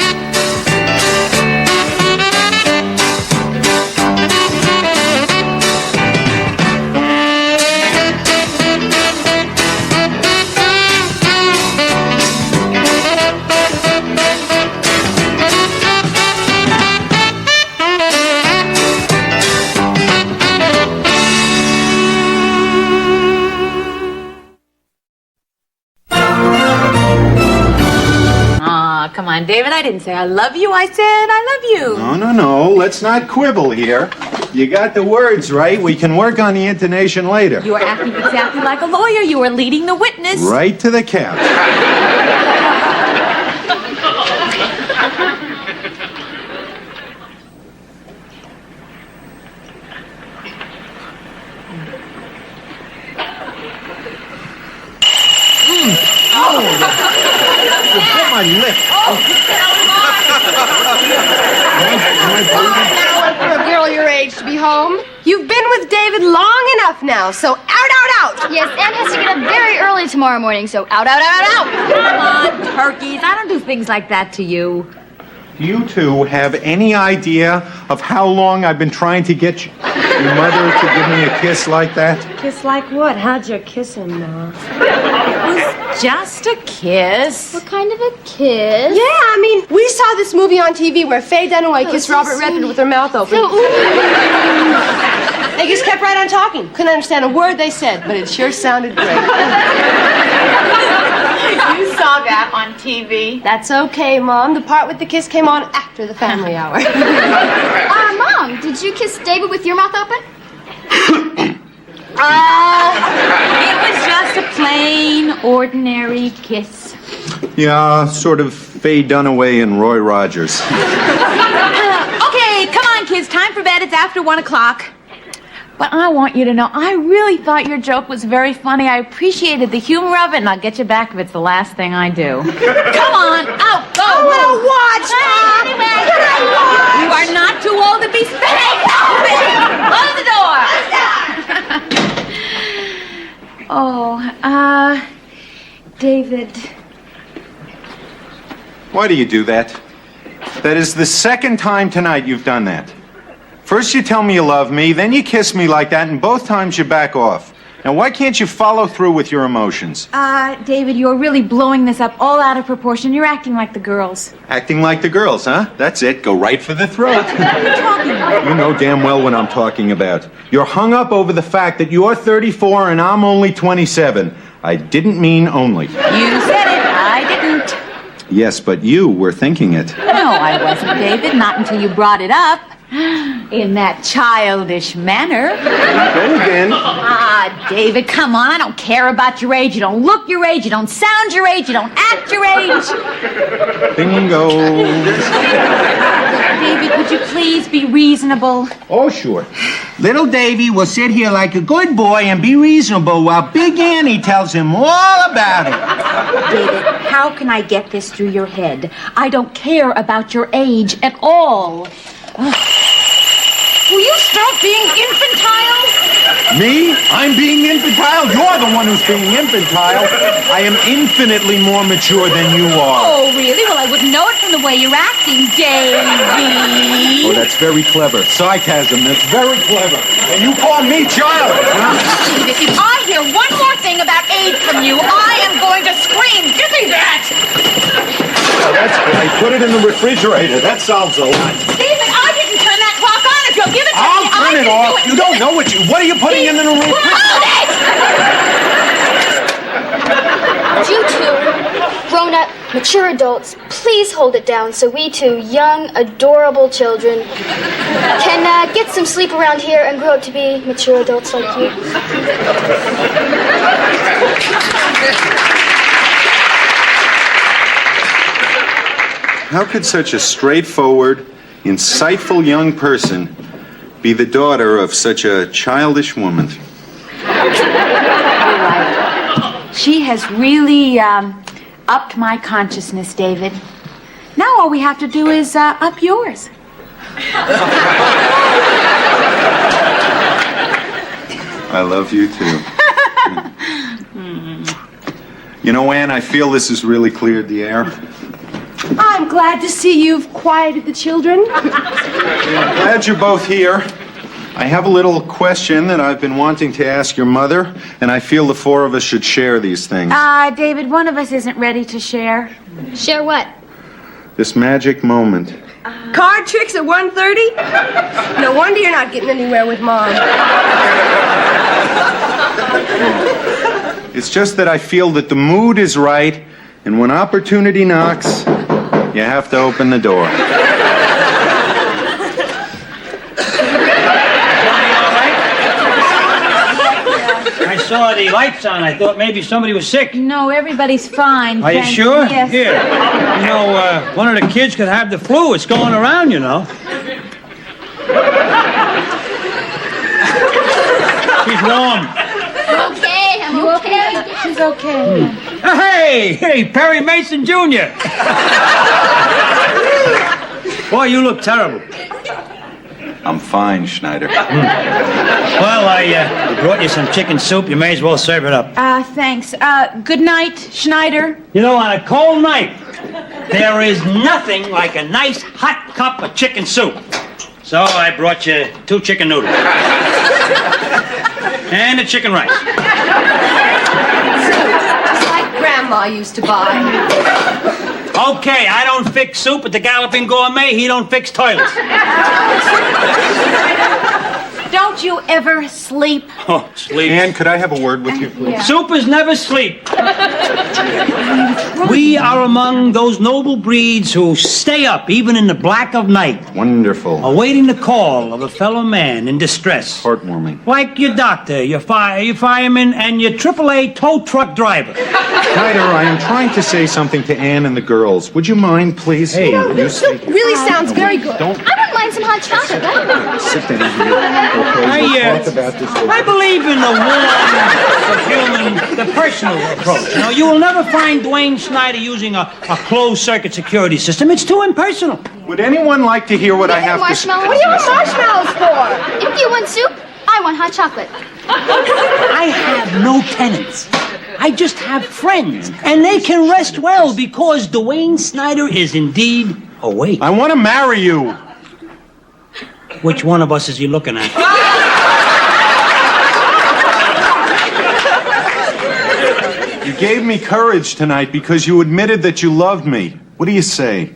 Come on, David, I didn't say I love you. I said I love you. No. Let's not quibble here. You got the words right. We can work on the intonation later. You are acting exactly like a lawyer. You are leading the witness. Right to the couch. My lip. For a girl your age to be home. You've been with David long enough now, so out. Yes, Anne has to get up very early tomorrow morning, so out. Come on, turkeys. I don't do things like that to you. Do you two have any idea of how long I've been trying to get your mother to give me a kiss like that? Kiss like what? How'd you kiss him now? Just a kiss. What kind of a kiss? Yeah, I mean, we saw this movie on TV where Faye Dunaway kissed so Robert Redford sweet. with her mouth open. They just kept right on talking. Couldn't understand a word they said, but it sure sounded great. You saw that on TV. That's okay, Mom. The part with the kiss came on after the family hour. Mom, did you kiss David with your mouth open? It was just a plain, ordinary kiss. Yeah, sort of Faye Dunaway and Roy Rogers. Okay, come on, kids. Time for bed. It's after 1 o'clock. But I want you to know, I really thought your joke was very funny. I appreciated the humor of it, and I'll get you back if it's the last thing I do. Come on, out, go. I want to watch, Mom. Anyway, you are not too old to be spanked. Close the door. David. Why do you do that? That is the second time tonight you've done that. First you tell me you love me, then you kiss me like that, and both times you back off. Now, why can't you follow through with your emotions? David, you're really blowing this up all out of proportion. You're acting like the girls. Acting like the girls, huh? That's it. Go right for the throat. What are you talking about? You know damn well what I'm talking about. You're hung up over the fact that you're 34 and I'm only 27. I didn't mean only. You said it. I didn't. Yes, but you were thinking it. No, I wasn't, David. Not until you brought it up. In that childish manner. Go again. David, come on. I don't care about your age. You don't look your age. You don't sound your age. You don't act your age. Bingo. David, would you please be reasonable? Oh, sure. Little Davy will sit here like a good boy and be reasonable while Big Annie tells him all about it. David, how can I get this through your head? I don't care about your age at all. Will you stop being infantile? Me? I'm being infantile? You're the one who's being infantile. I am infinitely more mature than you are. Oh, really? Well, I wouldn't know it from the way you're acting, Davy. Oh, that's very clever. Sarcasm, that's very clever. And you call me childish, huh? Steve, if I hear one more thing about aid from you, I am going to scream. Give me that! Oh, that's great. Put it in the refrigerator. That solves a lot. Stephen, I didn't turn that clock on. If you'll give it to me, I'll turn it off. You don't know what are you putting in the refrigerator? You two, grown-up, mature adults, please hold it down so we two young, adorable children can get some sleep around here and grow up to be mature adults like you. How could such a straightforward, insightful young person be the daughter of such a childish woman? She has really upped my consciousness, David. Now all we have to do is up yours. I love you too. You know, Anne, I feel this has really cleared the air. I'm glad to see you've quieted the children. I'm glad you're both here. I have a little question that I've been wanting to ask your mother, and I feel the four of us should share these things. David, one of us isn't ready to share. Share what? This magic moment. Card tricks at 1:30? No wonder you're not getting anywhere with Mom. It's just that I feel that the mood is right, and when opportunity knocks, you have to open the door. I saw the lights on. I thought maybe somebody was sick. No, everybody's fine. Are you thank sure? Yes. Here. You know, one of the kids could have the flu. It's going around, you know. She's warm. Okay, I'm okay. She's okay. Hey, Perry Mason Jr. Boy, you look terrible. I'm fine, Schneider. Well, I brought you some chicken soup. You may as well serve it up. Thanks. Good night, Schneider. You know, on a cold night, there is nothing like a nice hot cup of chicken soup. So I brought you 2 chicken noodles. And a chicken rice. Just like Grandma used to buy. Okay, I don't fix soup at the Galloping Gourmet. He don't fix toilets. Don't you ever sleep? Oh, sleep. Anne, could I have a word with you, please? Yeah. Soup is never sleep. We are among those noble breeds who stay up even in the black of night, Wonderful. awaiting the call of a fellow man in distress. Heartwarming. Like your doctor, your fireman, and your AAA tow truck driver. Schneider, I am trying to say something to Anne and the girls. Would you mind, please? Hey. You say... Really sounds very good. Don't I wouldn't mind some hot chocolate. sit down here. Okay, we'll talk about this later. I believe in the personal approach. You know, you will never find Dwayne Schneider using a closed-circuit security system. It's too impersonal. Would anyone like to hear what I have to say? Marshmallows? What do you want marshmallows for? If you want soup, I want hot chocolate. I have no tenants. I just have friends. And they can rest well because Dwayne Schneider is indeed awake. I want to marry you. Which one of us is he looking at? You gave me courage tonight because you admitted that you loved me. What do you say?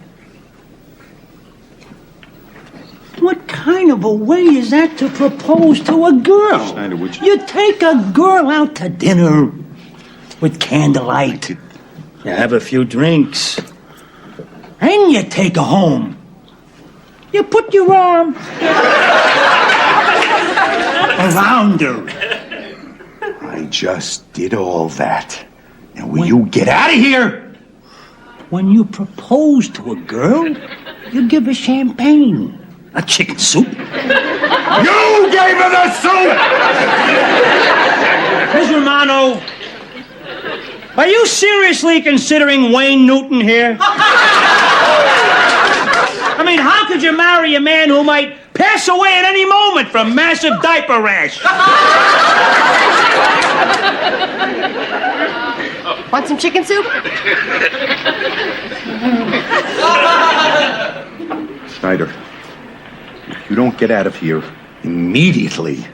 What kind of a way is that to propose to a girl? Schneider, would you... You take a girl out to dinner with candlelight. You have a few drinks. And you take her home. You put your arm around her. I just did all that. Now will you get out of here? When you propose to a girl, you give her champagne. A chicken soup. You gave her the soup! Miss Romano, are you seriously considering Wayne Newton here? I mean, how could you marry a man who might pass away at any moment from massive diaper rash. Want some chicken soup? Snyder, if you don't get out of here immediately,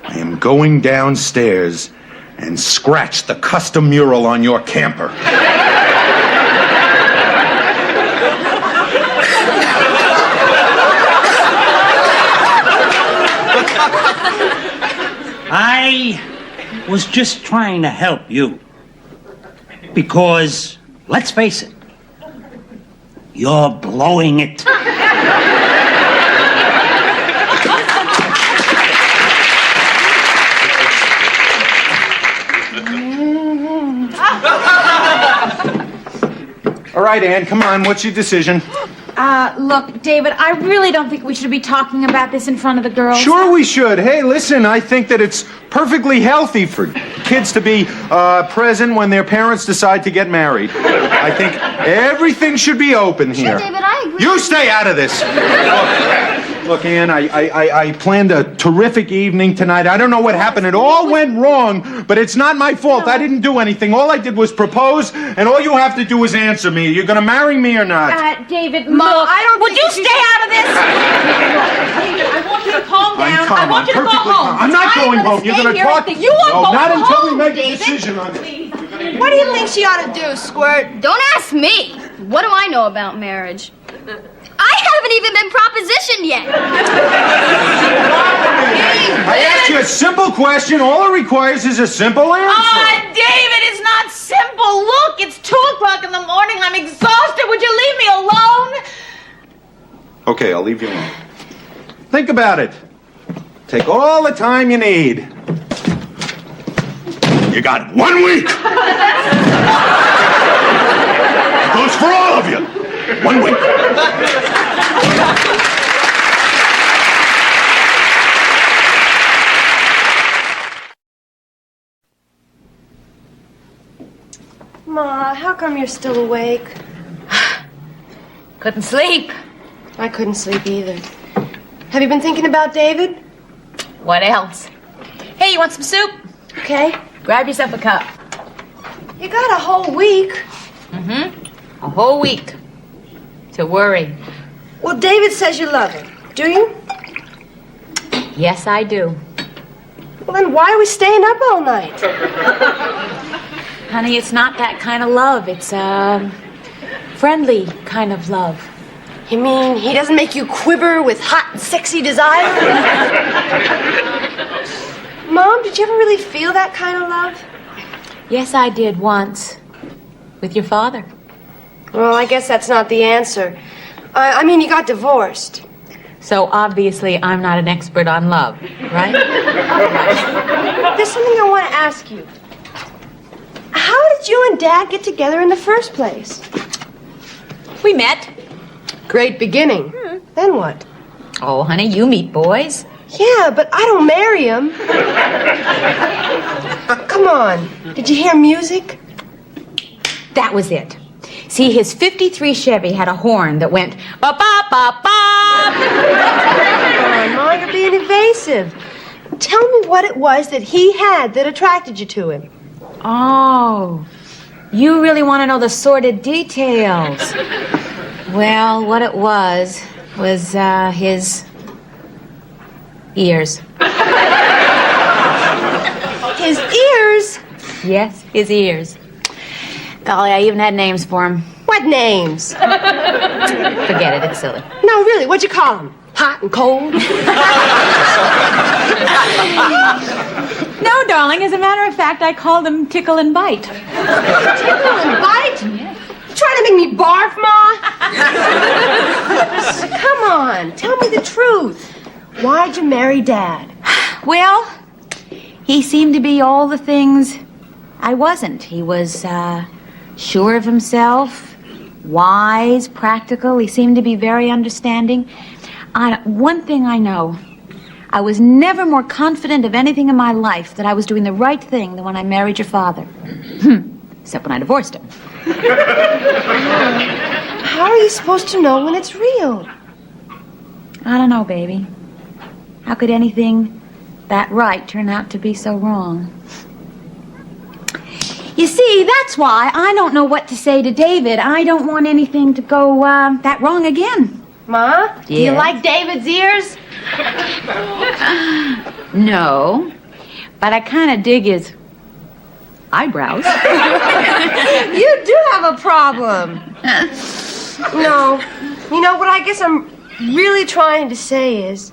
I am going downstairs and scratch the custom mural on your camper. I was just trying to help you. Because, let's face it, you're blowing it. All right, Ann, come on. What's your decision? Look, David, I really don't think we should be talking about this in front of the girls. Sure we should. Hey, listen, I think that it's perfectly healthy for kids to be present when their parents decide to get married. I think everything should be open here. Sure, David, I agree. You stay out of this. Look, Ann, I planned a terrific evening tonight. I don't know what happened. It all went wrong, but it's not my fault. I didn't do anything. All I did was propose, and all you have to do is answer me. You're going to marry me or not? David, Mom, look, I don't would think you you stay out of this? David, I want you to calm down. I want you to go home. I'm not going home. You're going to talk. You want to No, go not home, until we make David. a decision on this. What do you think she ought to do, Squirt? Don't ask me. What do I know about marriage? I haven't even been propositioned yet. I asked you a simple question. All it requires is a simple answer. David, it's not simple. Look, it's 2 o'clock in the morning. I'm exhausted. Would you leave me alone? Okay, I'll leave you alone. Think about it. Take all the time you need. You got 1 week. It goes for all of you. 1 week. Ma, how come you're still awake? Couldn't sleep. I couldn't sleep either. Have you been thinking about David? What else? Hey, you want some soup? Okay. Grab yourself a cup. You got a whole week. A whole week to worry. Well, David says you love him. Do you? Yes, I do. Well, then why are we staying up all night? Honey, it's not that kind of love. It's a friendly kind of love. You mean he doesn't make you quiver with hot and sexy desire? Mom, did you ever really feel that kind of love? Yes, I did once. With your father. Well, I guess that's not the answer. I mean, you got divorced. So obviously I'm not an expert on love, right? There's something I want to ask you. How did you and Dad get together in the first place? We met. Great beginning. Then what? Oh, honey, you meet boys. Yeah, but I don't marry him. Come on. Did you hear music? That was it. See, his 53 Chevy had a horn that went ba-ba-ba-ba. Come on, Ma, you're being evasive. Tell me what it was that he had that attracted you to him. Oh, you really want to know the sordid details. Well, what it was his ears. His ears? Yes, his ears. Golly, I even had names for him. What names? Forget it, it's silly. No, really, what'd you call him? Hot and cold? No, darling, as a matter of fact, I called him Tickle and Bite. Tickle and Bite? Yeah. You trying to make me barf, Ma? Come on, tell me the truth. Why'd you marry Dad? Well, he seemed to be all the things I wasn't. He was, sure of himself, wise, practical. He seemed to be very understanding. One thing I know, I was never more confident of anything in my life that I was doing the right thing than when I married your father. Except when I divorced him. How are you supposed to know when it's real? I don't know, baby. How could anything that right turn out to be so wrong? You see, that's why I don't know what to say to David. I don't want anything to go that wrong again. Ma, do you Yes? like David's ears? No, but I kind of dig his eyebrows. You do have a problem. No. You know what I guess I'm really trying to say is,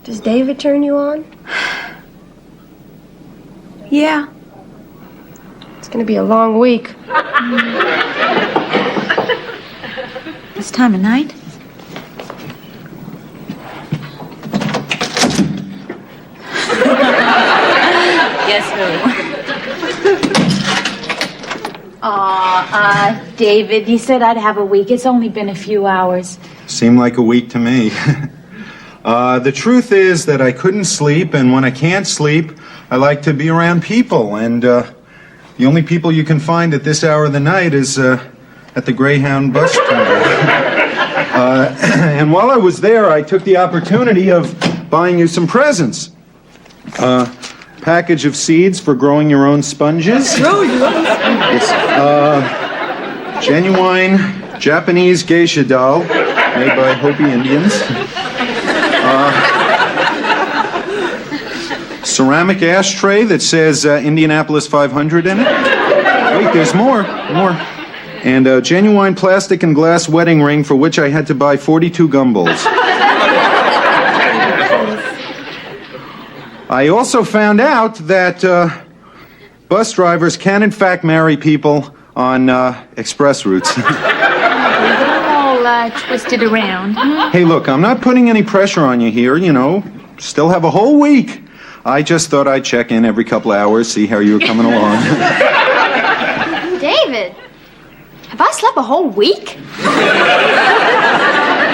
does David turn you on? Yeah. It's gonna be a long week. This time of night? Guess who? David, you said I'd have a week. It's only been a few hours. Seemed like a week to me. The truth is that I couldn't sleep, and when I can't sleep, I like to be around people, and the only people you can find at this hour of the night is at the Greyhound bus terminal. And while I was there, I took the opportunity of buying you some presents. Package of seeds for growing your own sponges. It's, genuine Japanese geisha doll made by Hopi Indians. Ceramic ashtray that says Indianapolis 500 in it. Wait, there's more. And a genuine plastic and glass wedding ring for which I had to buy 42 gumballs. I also found out that bus drivers can in fact marry people on express routes. All twisted around. Hey, look, I'm not putting any pressure on you here, you know. Still have a whole week. I just thought I'd check in every couple hours, see how you were coming along. David, have I slept a whole week?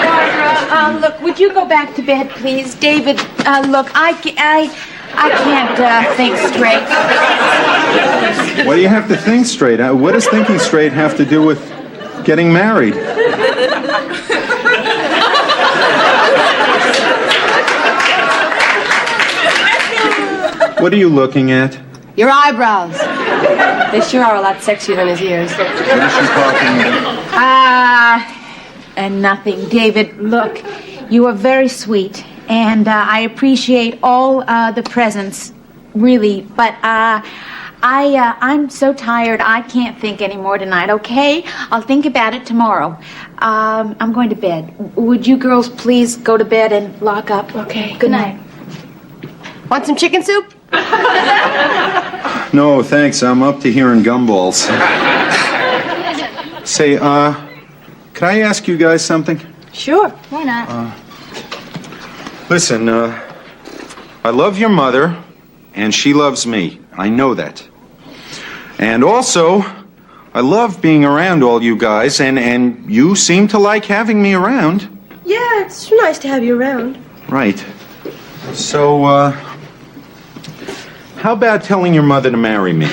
Barbara, look, would you go back to bed, please? David, look, I can't think straight. What do you have to think straight? What does thinking straight have to do with getting married? What are you looking at? Your eyebrows. They sure are a lot sexier than his ears. What is she talking about? And nothing. David, look, you are very sweet, and I appreciate all the presents, really, but I'm so tired I can't think anymore tonight, okay? I'll think about it tomorrow. I'm going to bed. Would you girls please go to bed and lock up? Okay, good night. Want some chicken soup? No, thanks. I'm up to here in gumballs. Say, could I ask you guys something? Sure. Why not? Listen, I love your mother, and she loves me. I know that. And also, I love being around all you guys, and you seem to like having me around. Yeah, it's nice to have you around. Right. So, how about telling your mother to marry me?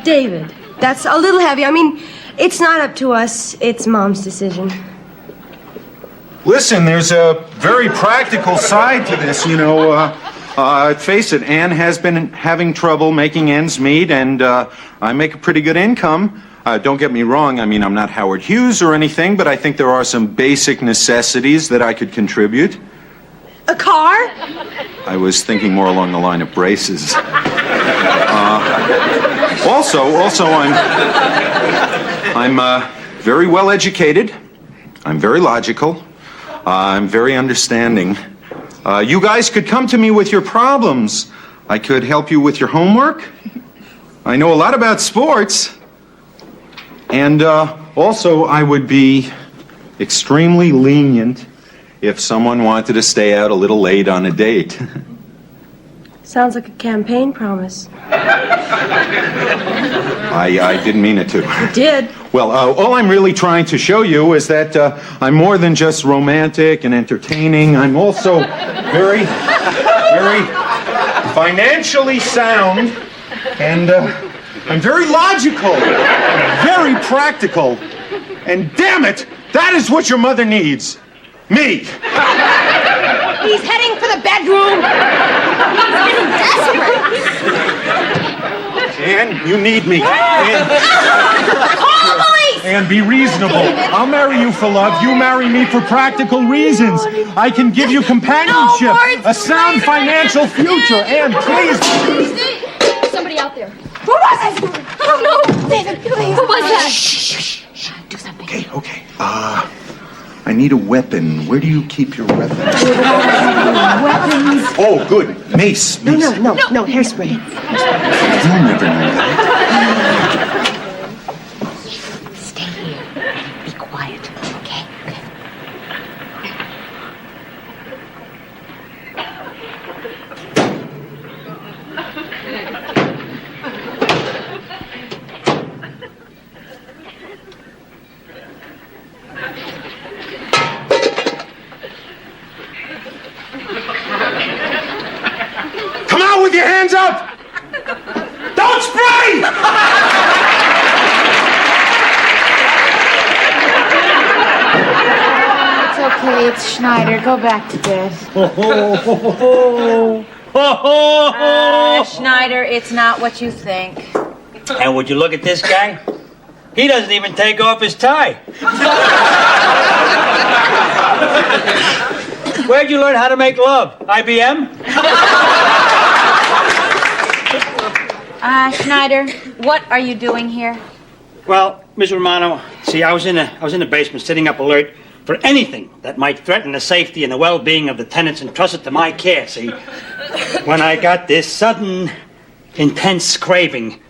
David, that's a little heavy. I mean, it's not up to us. It's Mom's decision. Listen, there's a very practical side to this, you know. Face it, Anne has been having trouble making ends meet, and I make a pretty good income. Don't get me wrong, I mean, I'm not Howard Hughes or anything, but I think there are some basic necessities that I could contribute. A car? I was thinking more along the line of braces. Also, I'm very well educated. I'm very logical. I'm very understanding. You guys could come to me with your problems. I could help you with your homework. I know a lot about sports. And also, I would be extremely lenient if someone wanted to stay out a little late on a date. Sounds like a campaign promise. I didn't mean it to. You did. Well, all I'm really trying to show you is that I'm more than just romantic and entertaining. I'm also very financially sound, and I'm very logical, very practical. And damn it, that is what your mother needs. Me. He's heading for the bedroom. He's getting desperate. Ann, you need me. Ann. Call the police! Ann, be reasonable. I'll marry you for love. You marry me for practical reasons. I can give you companionship, a sound financial future. Ann, please. Somebody out there. Who was it? Oh, no. David, please. Who was that? Shh. Do something. Okay. I need a weapon. Where do you keep your weapons? Weapons. Oh, good. Mace. No, hairspray. You'll never know that. Stay here. Be quiet, okay? Come out with your hands up! Don't spray! It's okay. It's Schneider. Go back to bed. Schneider, it's not what you think. And would you look at this guy? He doesn't even take off his tie. Where'd you learn how to make love? IBM? Schneider, what are you doing here? Well, Miss Romano, see, I was in the basement sitting up alert for anything that might threaten the safety and the well-being of the tenants entrusted to my care, see? When I got this sudden, intense craving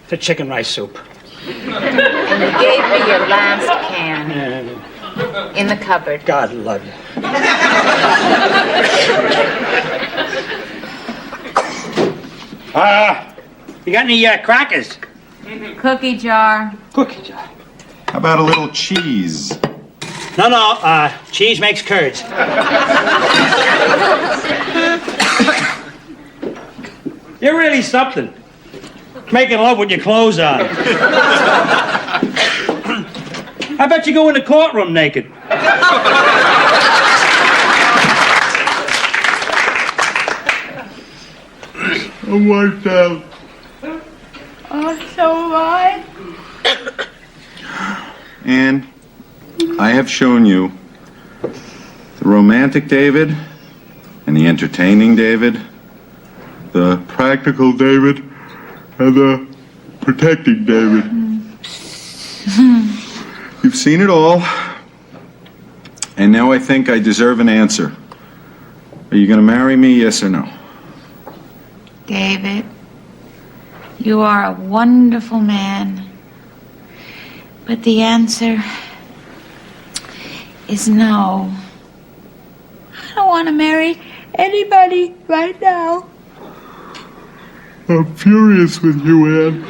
for chicken rice soup. And you gave me your last can in the cupboard. God love you. You got any crackers? Cookie jar. Cookie jar. How about a little cheese? No, cheese makes curds. You're really something. Making love with your clothes on. I bet you go in the courtroom naked. I'm wiped out. Oh, so am I. And I have shown you the romantic David and the entertaining David, the practical David and the protecting David. You've seen it all. And now I think I deserve an answer. Are you going to marry me, yes or no? David, you are a wonderful man. But the answer is no. I don't want to marry anybody right now. I'm furious with you, Ann.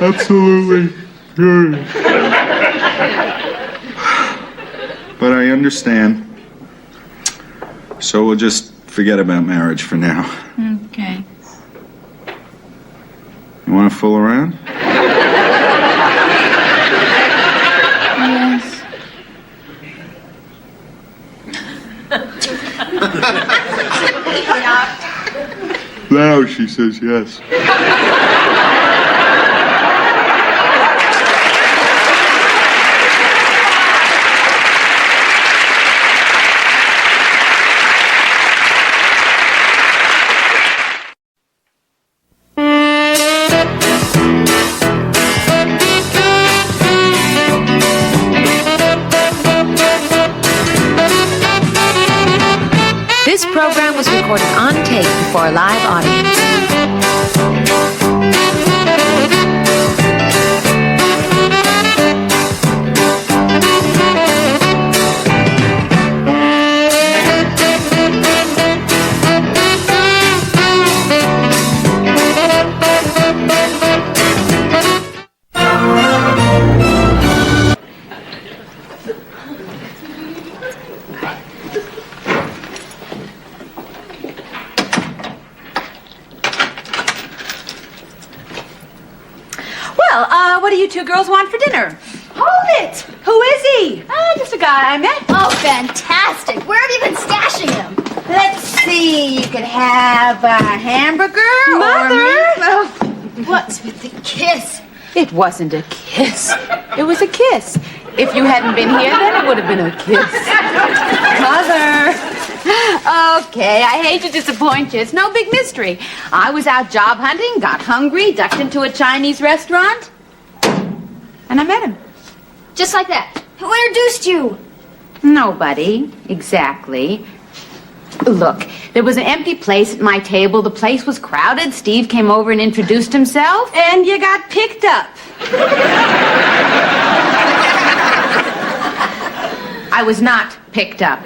Absolutely furious. But I understand. So we'll just forget about marriage for now. Okay. You want to fool around? Yes. Now she says yes. This program was recorded on tape before a live audience. What do you two girls want for dinner? guy I met. Oh, fantastic. Where have you been stashing him? Let's see. You could have a hamburger. Mother! What's with the kiss? It wasn't a kiss. It was a kiss. If you hadn't been here, then it would have been a kiss. Mother. Okay, I hate to disappoint you. It's no big mystery. I was out job hunting, got hungry, ducked into a Chinese restaurant, and I met him. Just like that. Who introduced you? Nobody, exactly. Look, there was an empty place at my table. The place was crowded. Steve came over and introduced himself. And you got picked up. I was not picked up.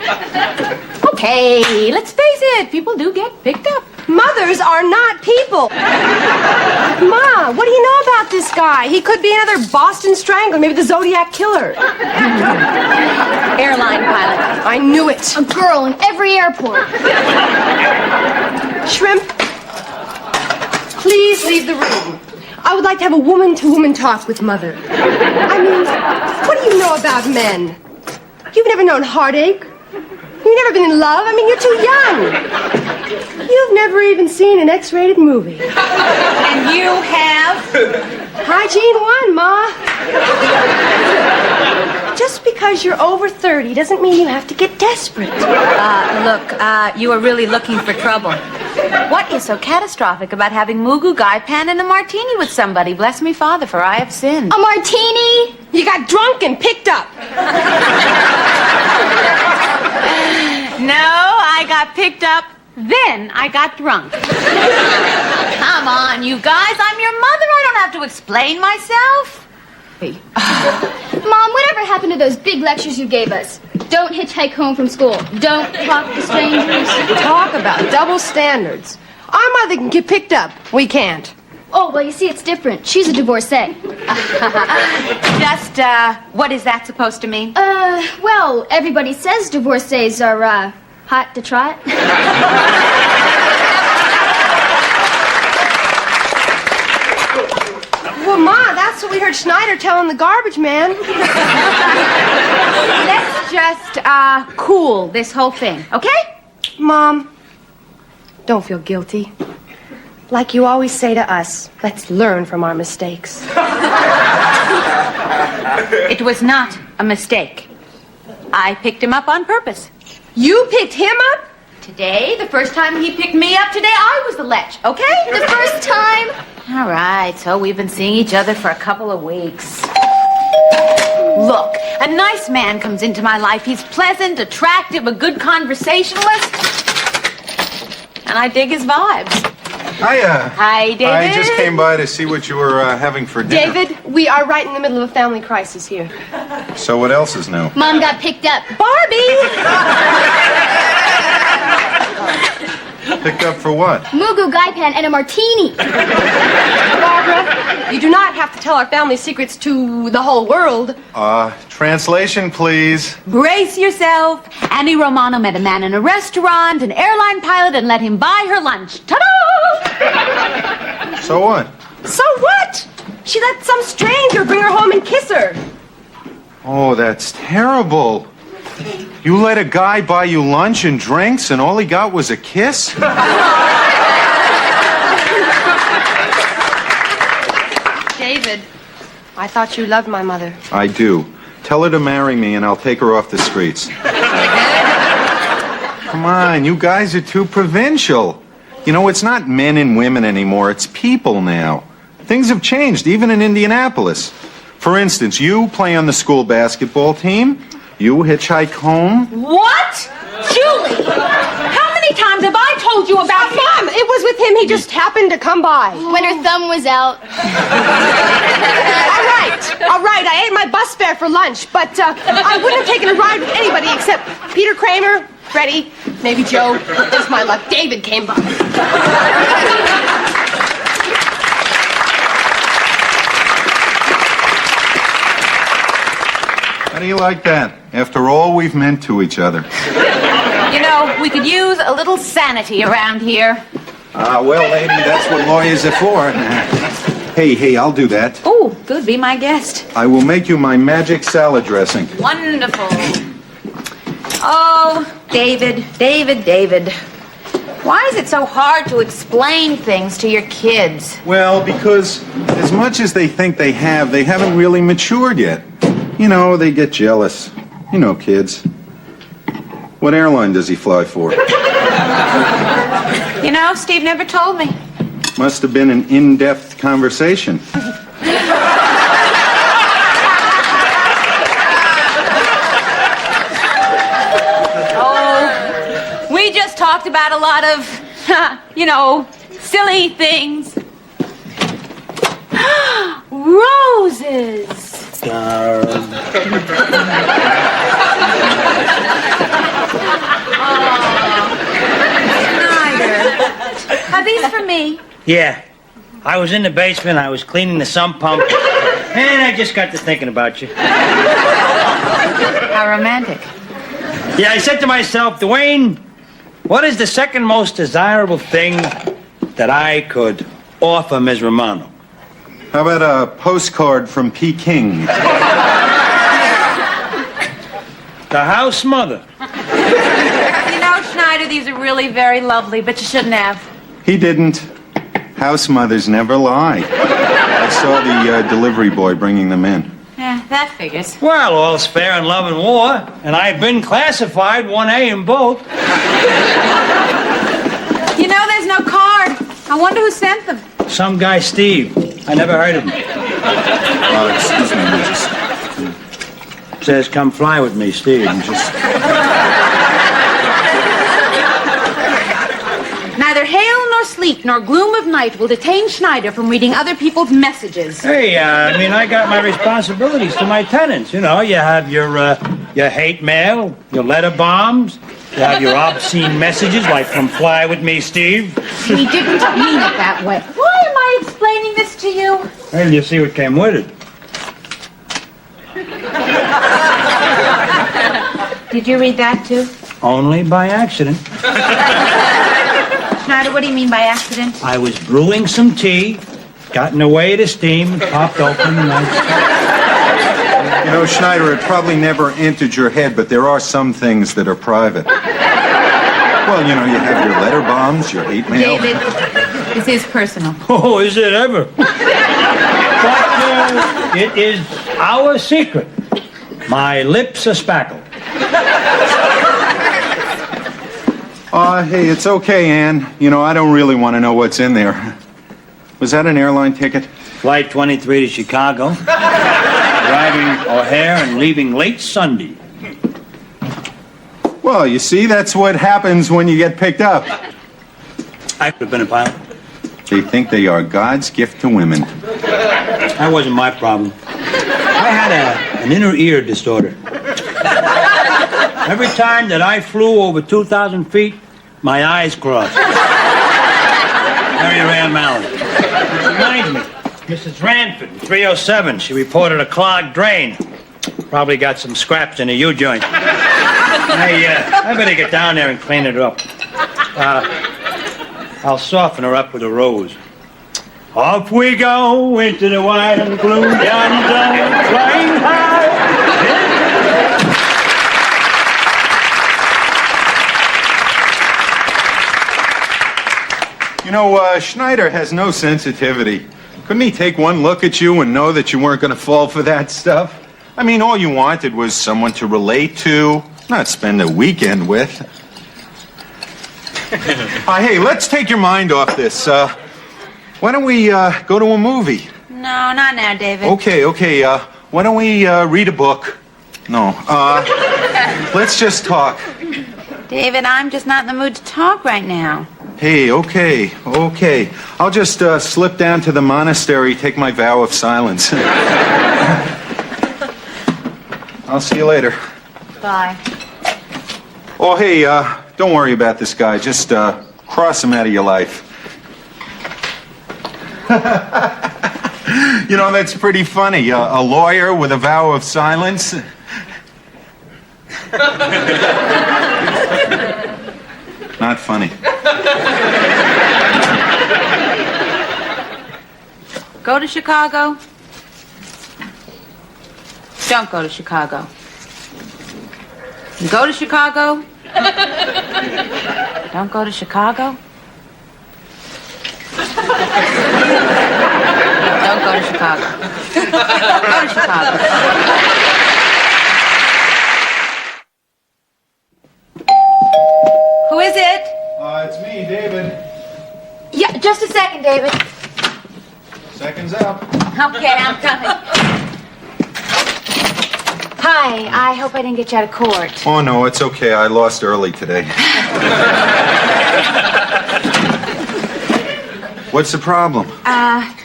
Okay, let's face it. People do get picked up. Mothers are not people. Ma, what do you know about this guy? He could be another Boston Strangler, maybe the Zodiac Killer. Airline pilot. I knew it. A girl in every airport. Shrimp, please leave the room. I would like to have a woman-to-woman talk with Mother. I mean, what do you know about men? You've never known heartache. You've never been in love. I mean, you're too young. You've never even seen an X-rated movie. And you have? Hygiene 1, Ma. Just because you're over 30 doesn't mean you have to get desperate. Look, you are really looking for trouble. What is so catastrophic about having Mugu, Gaipan, and a martini with somebody? Bless me, Father, for I have sinned. A martini? You got drunk and picked up. No, I got picked up, then I got drunk. Come on, you guys, I'm your mother. I don't have to explain myself. Mom, whatever happened to those big lectures you gave us? Don't hitchhike home from school. Don't talk to strangers. Talk about double standards. Our mother can get picked up. We can't. Oh, well, you see, it's different. She's a divorcee. Just, what is that supposed to mean? Well, everybody says divorcees are, hot to trot. Well, Ma, that's what we heard Schneider telling the garbage man. Let's just, cool this whole thing, okay? Mom, don't feel guilty. Like you always say to us, let's learn from our mistakes. It was not a mistake. I picked him up on purpose. You picked him up? Today, the first time he picked me up today, I was the lech, okay? The first time? All right, so we've been seeing each other for a couple of weeks. Look, a nice man comes into my life. He's pleasant, attractive, a good conversationalist. And I dig his vibes. Hiya. Hi, David. I just came by to see what you were having for dinner. David, we are right in the middle of a family crisis here. So what else is new? Mom got picked up. Barbie! Picked up for what? Mugu, Gaipan, and a martini. Barbara, you do not have to tell our family secrets to the whole world. Translation, please. Brace yourself. Annie Romano met a man in a restaurant, an airline pilot, and let him buy her lunch. Ta-da! So what? So what? She let some stranger bring her home and kiss her. Oh, that's terrible. You let a guy buy you lunch and drinks, and all he got was a kiss? David, I thought you loved my mother. I do. Tell her to marry me, and I'll take her off the streets. Come on, you guys are too provincial. You know, it's not men and women anymore. It's people now. Things have changed, even in Indianapolis. For instance, you play on the school basketball team. You hitchhike home. What? Julie! How many times have I told you about him? Mom, it was with him. He just happened to come by. When her thumb was out. All right. I ate my bus fare for lunch, but I wouldn't have taken a ride with anybody except Peter Kramer, Freddie, maybe Joe. Just my luck. David came by. How do you like that? After all we've meant to each other. You know, we could use a little sanity around here. Well, lady, that's what lawyers are for. Hey, I'll do that. Oh, good. Be my guest. I will make you my magic salad dressing. Wonderful. Oh, David. Why is it so hard to explain things to your kids? Well, because as much as they think they haven't really matured yet. You know, they get jealous. You know, kids. What airline does he fly for? You know, Steve never told me. Must have been an in-depth conversation. Oh, we just talked about a lot of, silly things. Roses. Are these for me? Yeah. I was in the basement, I was cleaning the sump pump, and I just got to thinking about you. How romantic. Yeah, I said to myself, Dwayne, what is the second most desirable thing that I could offer Ms. Romano? How about a postcard from Peking? The house mother. You know, Schneider, these are really very lovely, but you shouldn't have. He didn't. House mothers never lie. I saw the delivery boy bringing them in. Yeah, that figures. Well, all's fair in love and war, and I've been classified 1A in both. You know, there's no card. I wonder who sent them. Some guy, Steve. I never heard of him. Excuse me, just... Says, come fly with me, Steve. Neither hail nor sleet nor gloom of night will detain Schneider from reading other people's messages. Hey, I got my responsibilities to my tenants. You know, you have your hate mail, your letter bombs, you have your obscene messages like "Come fly with me, Steve." We didn't mean it that way. Why am I explaining this to you? Well, you see what came with it. Did you read that too? Only by accident. Schneider, what do you mean by accident? I was brewing some tea, got in the way of the steam, and popped open, and You know, Schneider, it probably never entered your head, but there are some things that are private. Well, you know, you have your letter bombs, your hate mail. David, this is personal. Oh, is it ever? But it is our secret. My lips are spackled. Hey, it's okay, Ann. You know, I don't really want to know what's in there. Was that an airline ticket? Flight 23 to Chicago. Arriving O'Hare and leaving late Sunday. Well, you see, that's what happens when you get picked up. I could have been a pilot. They think they are God's gift to women. That wasn't my problem. I had an inner ear disorder. Every time that I flew over 2,000 feet, my eyes crossed. Mary Ray O'Malley. It reminds me, Mrs. Ranford, in 307, she reported a clogged drain. Probably got some scraps in a U-joint. I better get down there and clean it up. I'll soften her up with a rose. Off we go into the white and blue, yonder, flying high. You know, Schneider has no sensitivity. Couldn't he take one look at you and know that you weren't going to fall for that stuff? I mean, all you wanted was someone to relate to, not spend a weekend with. Hey, let's take your mind off this. Why don't we go to a movie? No, not now, David. Okay. Why don't we read a book? No. Let's just talk. David, I'm just not in the mood to talk right now. Hey, okay. I'll just slip down to the monastery, take my vow of silence. I'll see you later. Bye. Oh, hey, don't worry about this guy. Just cross him out of your life. You know, that's pretty funny. A lawyer with a vow of silence. Not funny. Go to Chicago. Don't go to Chicago. Go to Chicago. Don't go to Chicago. Don't go to Chicago. Go to Chicago. Who is it? It's me, David. Yeah, just a second, David. Seconds up. Okay, I'm coming. Hi, I hope I didn't get you out of court. Oh, no, it's okay. I lost early today. What's the problem?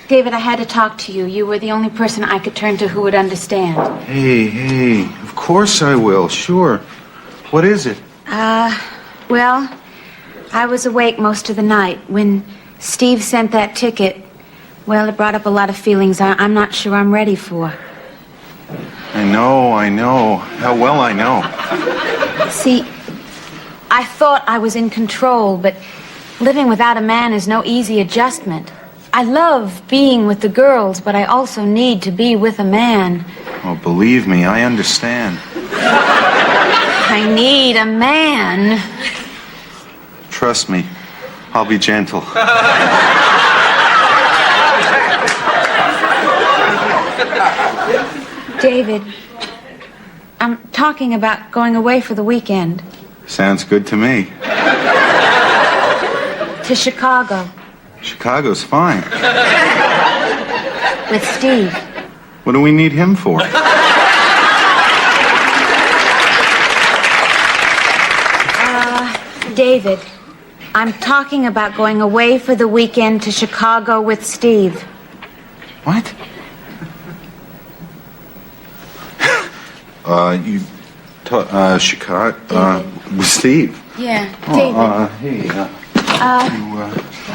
David, I had to talk to you. You were the only person I could turn to who would understand. Hey, of course I will. Sure. What is it? Well, I was awake most of the night. When Steve sent that ticket, well, it brought up a lot of feelings I'm not sure I'm ready for. I know. How well I know. See, I thought I was in control, but living without a man is no easy adjustment. I love being with the girls, but I also need to be with a man. Oh, believe me, I understand. I need a man. Trust me, I'll be gentle. David, I'm talking about going away for the weekend. Sounds good to me. To Chicago. Chicago's fine. With Steve. What do we need him for? David, I'm talking about going away for the weekend to Chicago with Steve. What? Chicago, with Steve. Yeah, David.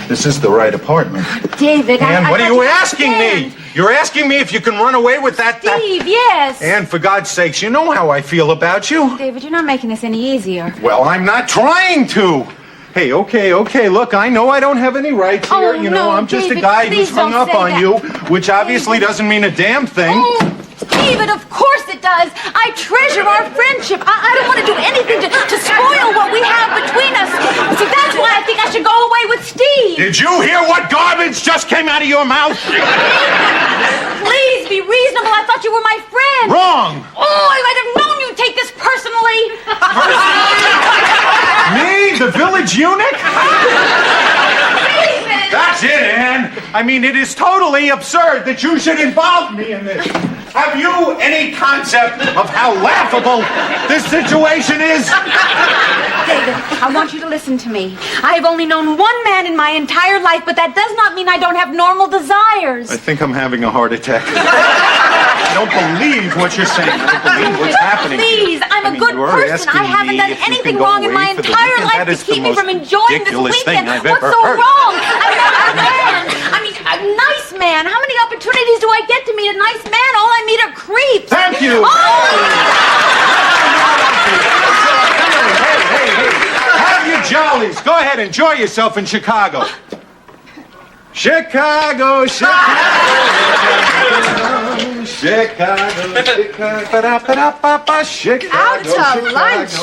This is the right apartment. David, And what are you asking understand. me? You're asking me if you can run away with that... Steve, yes. And for God's sakes, you know how I feel about you. David, you're not making this any easier. Well, I'm not trying to. Hey, okay, look, I know I don't have any rights here. Oh, You know, no, I'm just David, a guy who's please hung don't up say on that. you, which obviously doesn't mean a damn thing. Oh, David, of course it does. I treasure our friendship. I don't want to do anything to spoil what we have between us. See, that's why I think I should go away with Steve. Did you hear what garbage just came out of your mouth? Please be reasonable. I thought you were my friend. Wrong. Oh, I might have known you'd take this personally. Me, the village eunuch? David! That's it, Anne. I mean, it is totally absurd that you should involve me in this. Have you any concept of how laughable this situation is? David, I want you to listen to me. I have only known one man in my entire life, but that does not mean I don't have normal desires. I think I'm having a heart attack. I don't believe what you're saying. I don't believe what's happening. Please, I'm a good person. I haven't done anything wrong in my entire life to keep me from enjoying this weekend. What's so wrong? I'm not a man. I mean, a nice man. How many opportunities do I get to meet a nice man? All I meet are creeps. Thank you. Oh! Hey. Have your jollies. Go ahead, enjoy yourself in Chicago. Chicago. Out to lunch.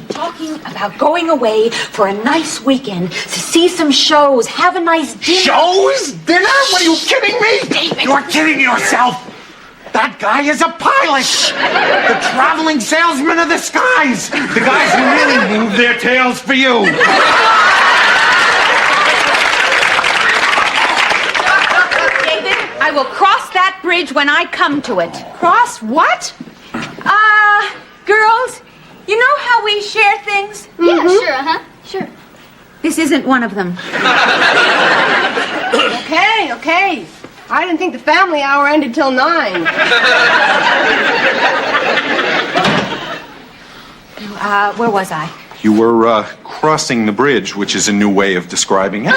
Talking about going away for a nice weekend to see some shows, have a nice dinner. Shows? Dinner? What, are you kidding me? David. You're kidding yourself. That guy is a pilot. The traveling salesman of the skies. The guys who really move their tails for you. David, I will cross that bridge when I come to it. Cross what? Girls, you know how we share things? Yeah, sure, sure. This isn't one of them. Okay. I didn't think the family hour ended till 9. Where was I? You were crossing the bridge, which is a new way of describing it.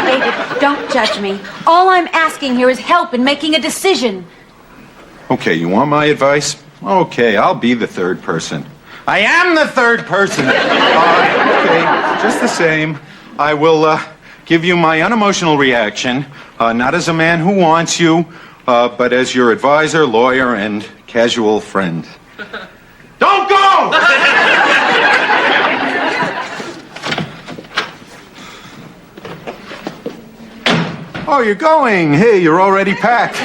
David, don't judge me. All I'm asking here is help in making a decision. Okay, you want my advice? Okay, I'll be the third person. I am the third person. Okay, just the same. I will give you my unemotional reaction, not as a man who wants you, but as your advisor, lawyer, and casual friend. Don't go! Oh, you're going. Hey, you're already packed.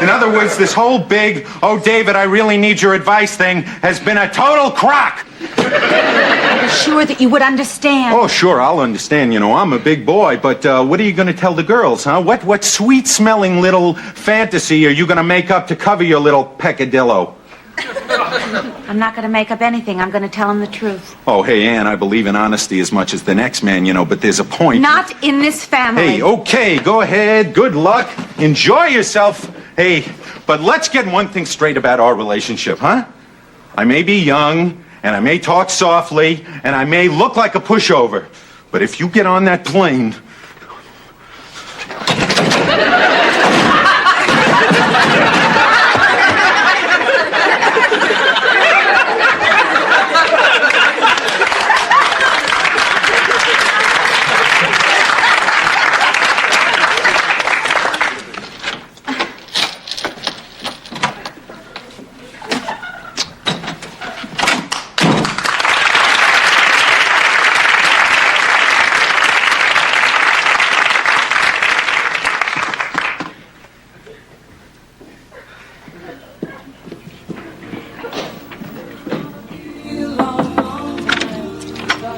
In other words, this whole big, oh, David, I really need your advice thing has been a total crock. I'm sure that you would understand. Oh, sure, I'll understand. You know, I'm a big boy, but what are you going to tell the girls, huh? What sweet-smelling little fantasy are you going to make up to cover your little peccadillo? I'm not going to make up anything. I'm going to tell them the truth. Oh, hey, Ann, I believe in honesty as much as the next man, you know, but there's a point. Not in this family. Hey, okay, go ahead. Good luck. Enjoy yourself. Hey, but let's get one thing straight about our relationship, huh? I may be young, and I may talk softly, and I may look like a pushover, but if you get on that plane...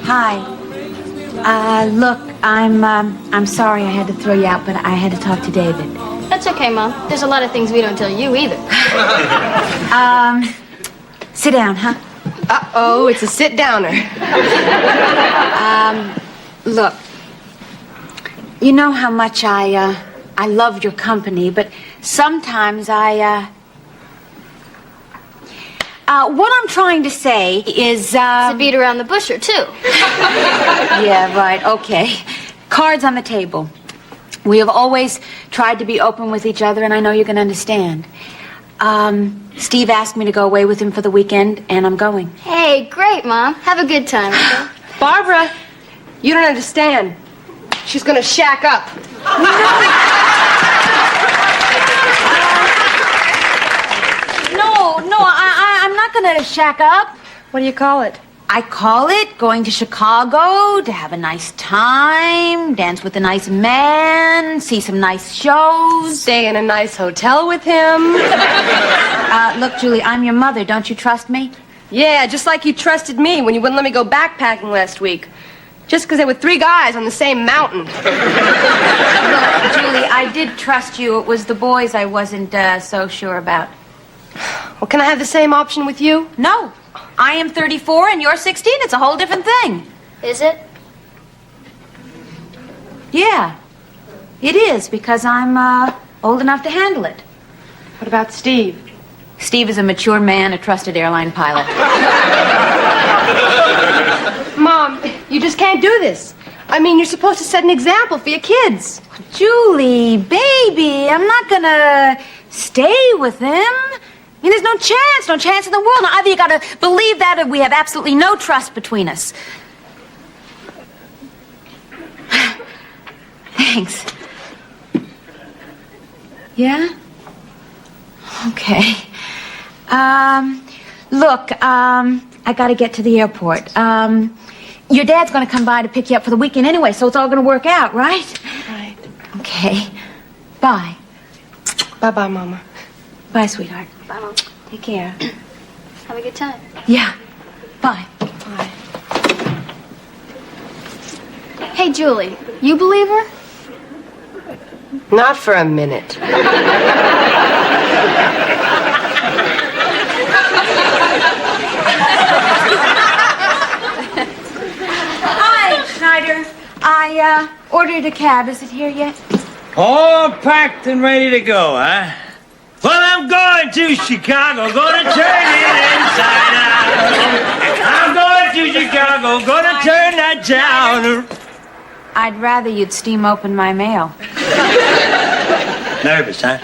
Hi. Look, I'm sorry I had to throw you out, but I had to talk to David. That's okay, Mom. There's a lot of things we don't tell you either. Sit down, huh? Uh-oh, it's a sit-downer. Look, you know how much I love your company, but sometimes what I'm trying to say is, To beat around the bush or two. Yeah, right, okay. Cards on the table. We have always tried to be open with each other, and I know you can understand. Steve asked me to go away with him for the weekend, and I'm going. Hey, great, Mom. Have a good time, okay? Barbara, you don't understand. She's gonna shack up. No, I'm not gonna shack up. What do you call it? I call it going to Chicago to have a nice time, dance with a nice man, see some nice shows. Stay in a nice hotel with him. Look, Julie, I'm your mother. Don't you trust me? Yeah, just like you trusted me when you wouldn't let me go backpacking last week. Just because there were 3 guys on the same mountain. Look, Julie, I did trust you. It was the boys I wasn't so sure about. Well, can I have the same option with you? No. I am 34 and you're 16. It's a whole different thing. Is it? Yeah. It is, because I'm old enough to handle it. What about Steve? Steve is a mature man, a trusted airline pilot. Mom, you just can't do this. I mean, you're supposed to set an example for your kids. Julie, baby, I'm not gonna stay with him. I mean, there's no chance in the world. Now, either you gotta believe that or we have absolutely no trust between us. Thanks. Yeah? Okay. Look, I gotta get to the airport. Your dad's gonna come by to pick you up for the weekend anyway, so it's all gonna work out, right? Right. Okay. Bye. Bye-bye, Mama. Bye, sweetheart. Bye, Mom. Take care. Have a good time. Yeah. Bye. Bye. Hey, Julie, you believe her? Not for a minute. Hi, Schneider. I ordered a cab. Is it here yet? All packed and ready to go, huh? Well, I'm going to Chicago, gonna turn it inside out. I'm going to Chicago, gonna turn that town. I'd rather you'd steam open my mail. Nervous, huh?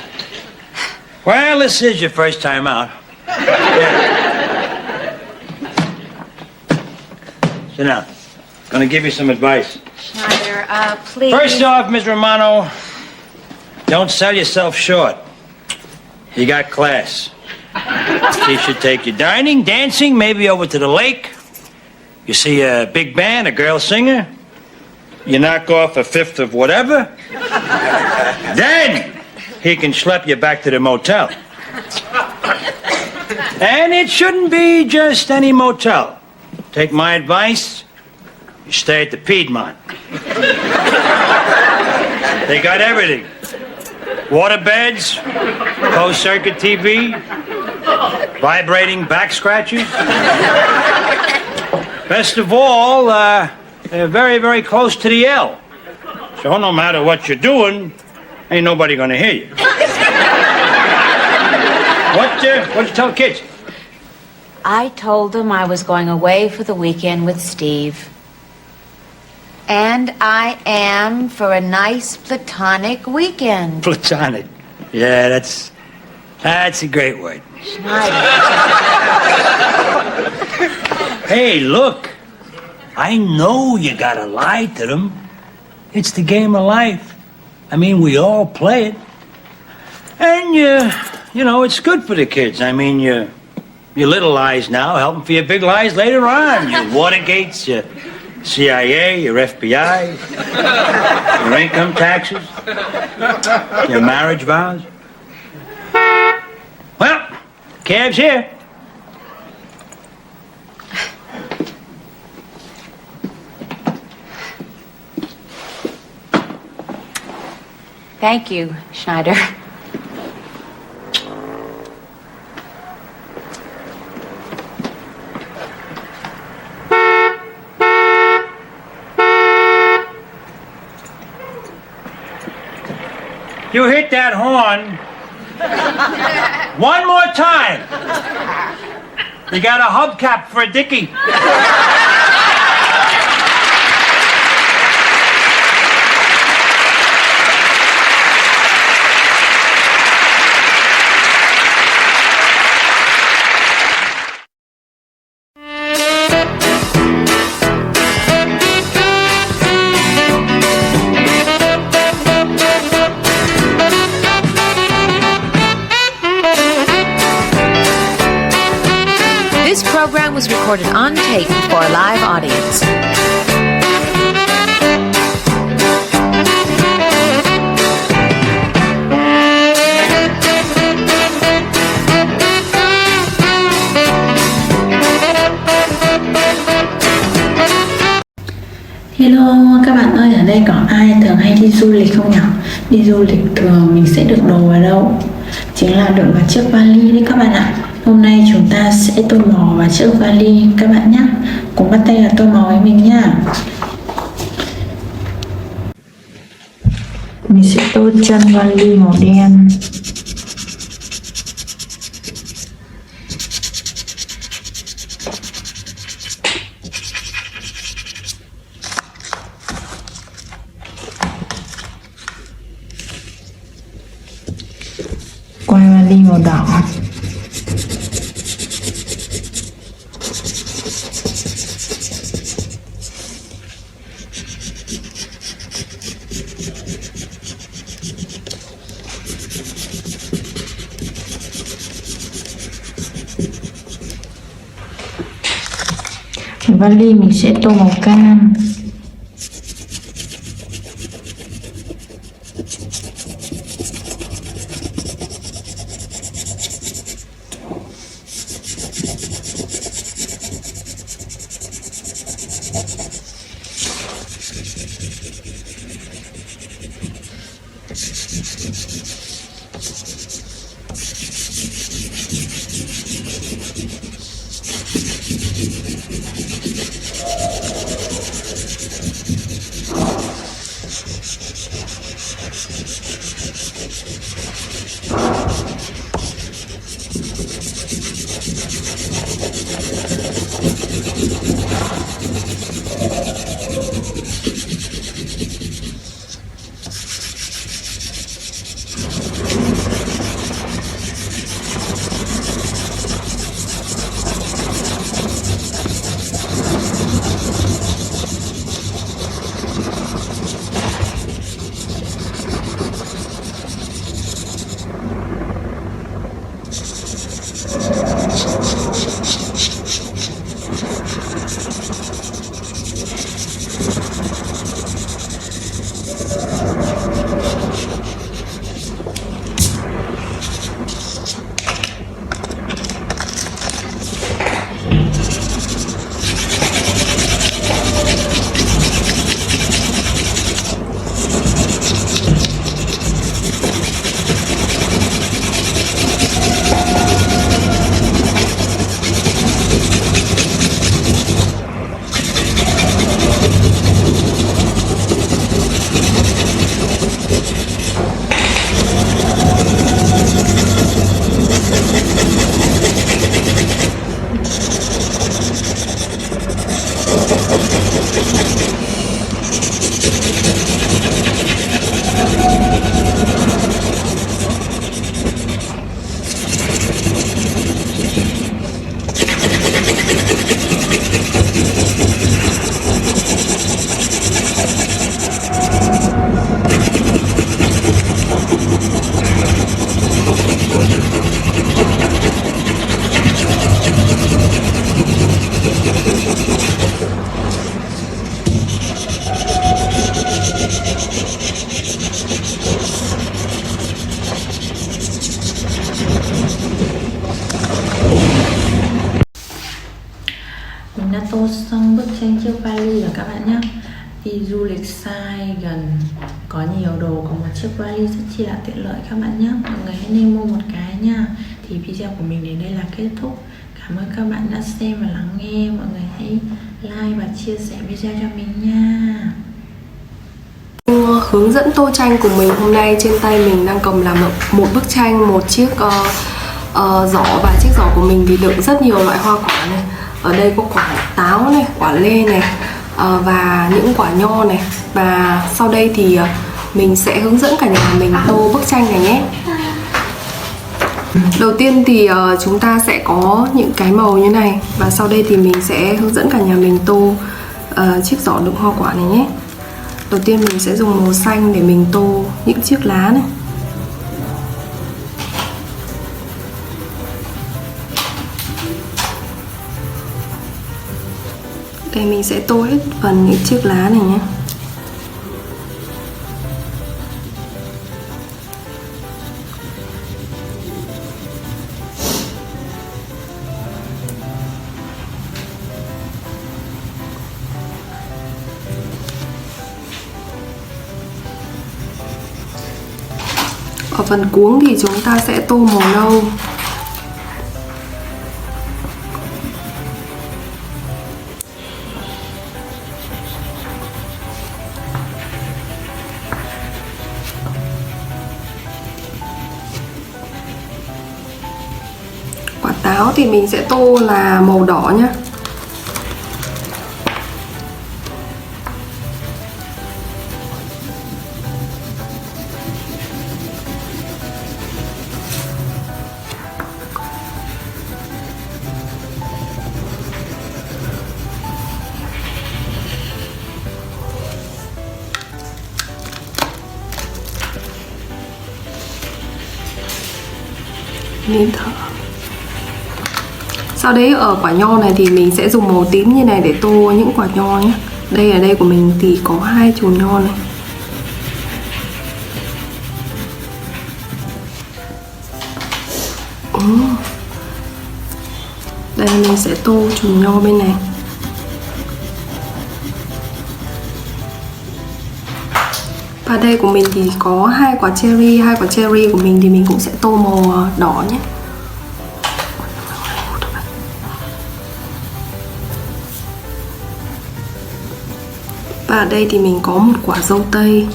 Well, this is your first time out. Yeah. Sit down. Gonna give you some advice. Schneider, Schneider, please. First off, Ms. Romano, don't sell yourself short. You got class. You should take you dining, dancing, maybe over to the lake. You see a big band, a girl singer. You knock off a fifth of whatever. Then he can schlep you back to the motel. And it shouldn't be just any motel. Take my advice, you stay at the Piedmont. They got everything. Water beds, closed-circuit TV, vibrating back scratchers. Best of all, they're very, very close to the L. So no matter what you're doing, ain't nobody gonna hear you. What'd you tell kids? I told them I was going away for the weekend with Steve. And I am for a nice platonic weekend. Platonic. Yeah, that's a great word. Hey, look. I know you gotta lie to them. It's the game of life. I mean, we all play it. And you know, it's good for the kids. I mean, your little lies now help them for your big lies later on. Your Watergates, your CIA, your FBI, your income taxes, your marriage vows. Well, cab's here. Thank you, Schneider. You hit that horn one more time. You got a hubcap for a dickie. This program was recorded on tape for a live audience. Hello các bạn ơi, ở đây có ai thường hay đi du lịch không nhỉ? Đi du lịch thường mình sẽ được đồ vào đâu? Chính là đựng vào chiếc vali đấy các bạn ạ. Hôm nay chúng ta sẽ tô màu vào chiếc vali các bạn nhé. Cùng bắt tay là tô màu với mình nha. Mình sẽ tô chân vali màu đen. Quai vali màu đỏ. Vali mình sẽ tô màu cam. tranh chiếc vali rồi các bạn nhé. Đi du lịch xa gần, có nhiều đồ, có một chiếc vali rất chi là tiện lợi các bạn nhé. Mọi người hãy nên mua một cái nha. Thì video của mình đến đây là kết thúc. Cảm ơn các bạn đã xem và lắng nghe. Mọi người hãy like và chia sẻ video cho mình nha. Hướng dẫn tô tranh của mình hôm nay trên tay mình đang cầm là một bức tranh, một chiếc giỏ, và chiếc giỏ của mình thì đựng rất nhiều loại hoa quả này. Ở đây có quả táo này, quả lê này, và những quả nho này. Và sau đây thì mình sẽ hướng dẫn cả nhà mình tô bức tranh này nhé. Đầu tiên thì chúng ta sẽ có những cái màu như này, và sau đây thì mình sẽ hướng dẫn cả nhà mình tô chiếc giỏ đựng hoa quả này nhé. Đầu tiên mình sẽ dùng màu xanh để mình tô những chiếc lá này. Đây mình sẽ tô hết phần những chiếc lá này nhé. Ở phần cuống thì chúng ta sẽ tô màu nâu. Quả táo thì mình sẽ tô là màu đỏ nhé. Nín thở. Sau đấy ở quả nho này thì mình sẽ dùng màu tím như này để tô những quả nho nhé. Đây, ở đây của mình thì có 2 chùm nho này. Đây mình sẽ tô chùm nho bên này. Và đây của mình thì có 2 quả cherry. 2 quả cherry của mình thì mình cũng sẽ tô màu đỏ nhé. Và ở đây thì mình có một quả dâu tây.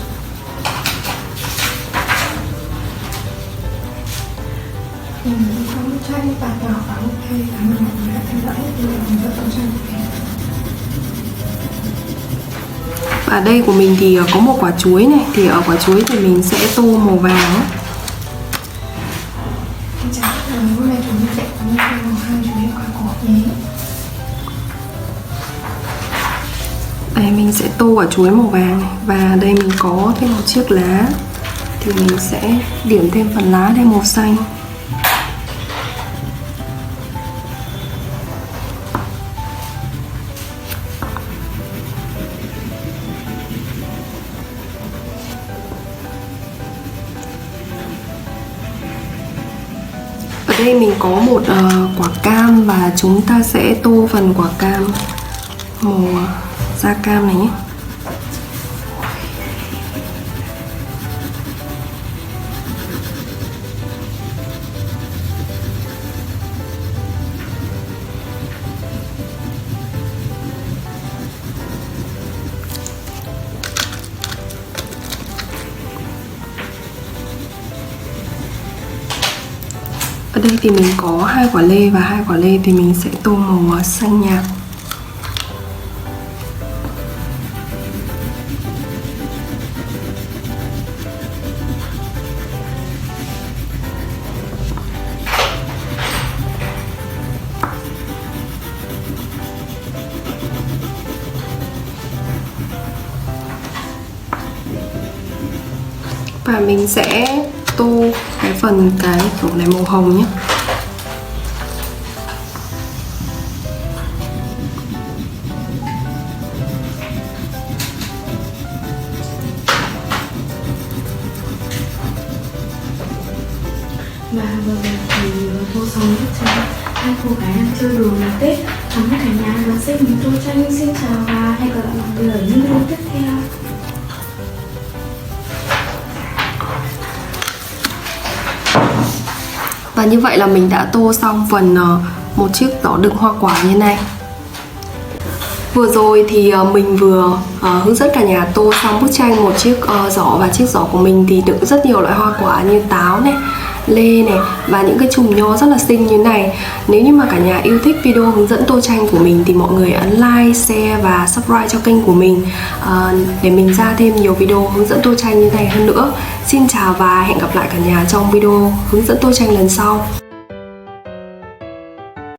Và đây của mình thì có một quả chuối này. Thì ở quả chuối thì mình sẽ tô màu vàng. Đây mình sẽ tô quả chuối màu vàng này. Và đây mình có thêm một chiếc lá, thì mình sẽ điểm thêm phần lá thêm màu xanh. Ở đây mình có một quả cam, và chúng ta sẽ tô phần quả cam màu da cam này nhé. Ở đây thì mình có 2 quả lê, và 2 quả lê thì mình sẽ tô màu xanh nhạt. Và mình sẽ tô cái phần cái kiểu này màu hồng nhé. Và vừa rồi thì tô xong bức tranh hai cô gái đang chơi đùa ngày Tết. Cảm ơn cả nhà và xem mình Tô Tranh. Xin chào và hẹn gặp lại mọi người ở những video tiếp theo. Và như vậy là mình đã tô xong phần một chiếc giỏ đựng hoa quả như này. Vừa rồi thì mình vừa hướng dẫn cả nhà tô xong bức tranh một chiếc giỏ, và chiếc giỏ của mình thì đựng rất nhiều loại hoa quả như táo này, lê này và những cái chùm nho rất là xinh như này. Nếu như mà cả nhà yêu thích video hướng dẫn tô tranh của mình thì mọi người ấn like, share và subscribe cho kênh của mình để mình ra thêm nhiều video hướng dẫn tô tranh như này hơn nữa. Xin chào và hẹn gặp lại cả nhà trong video hướng dẫn tô tranh lần sau.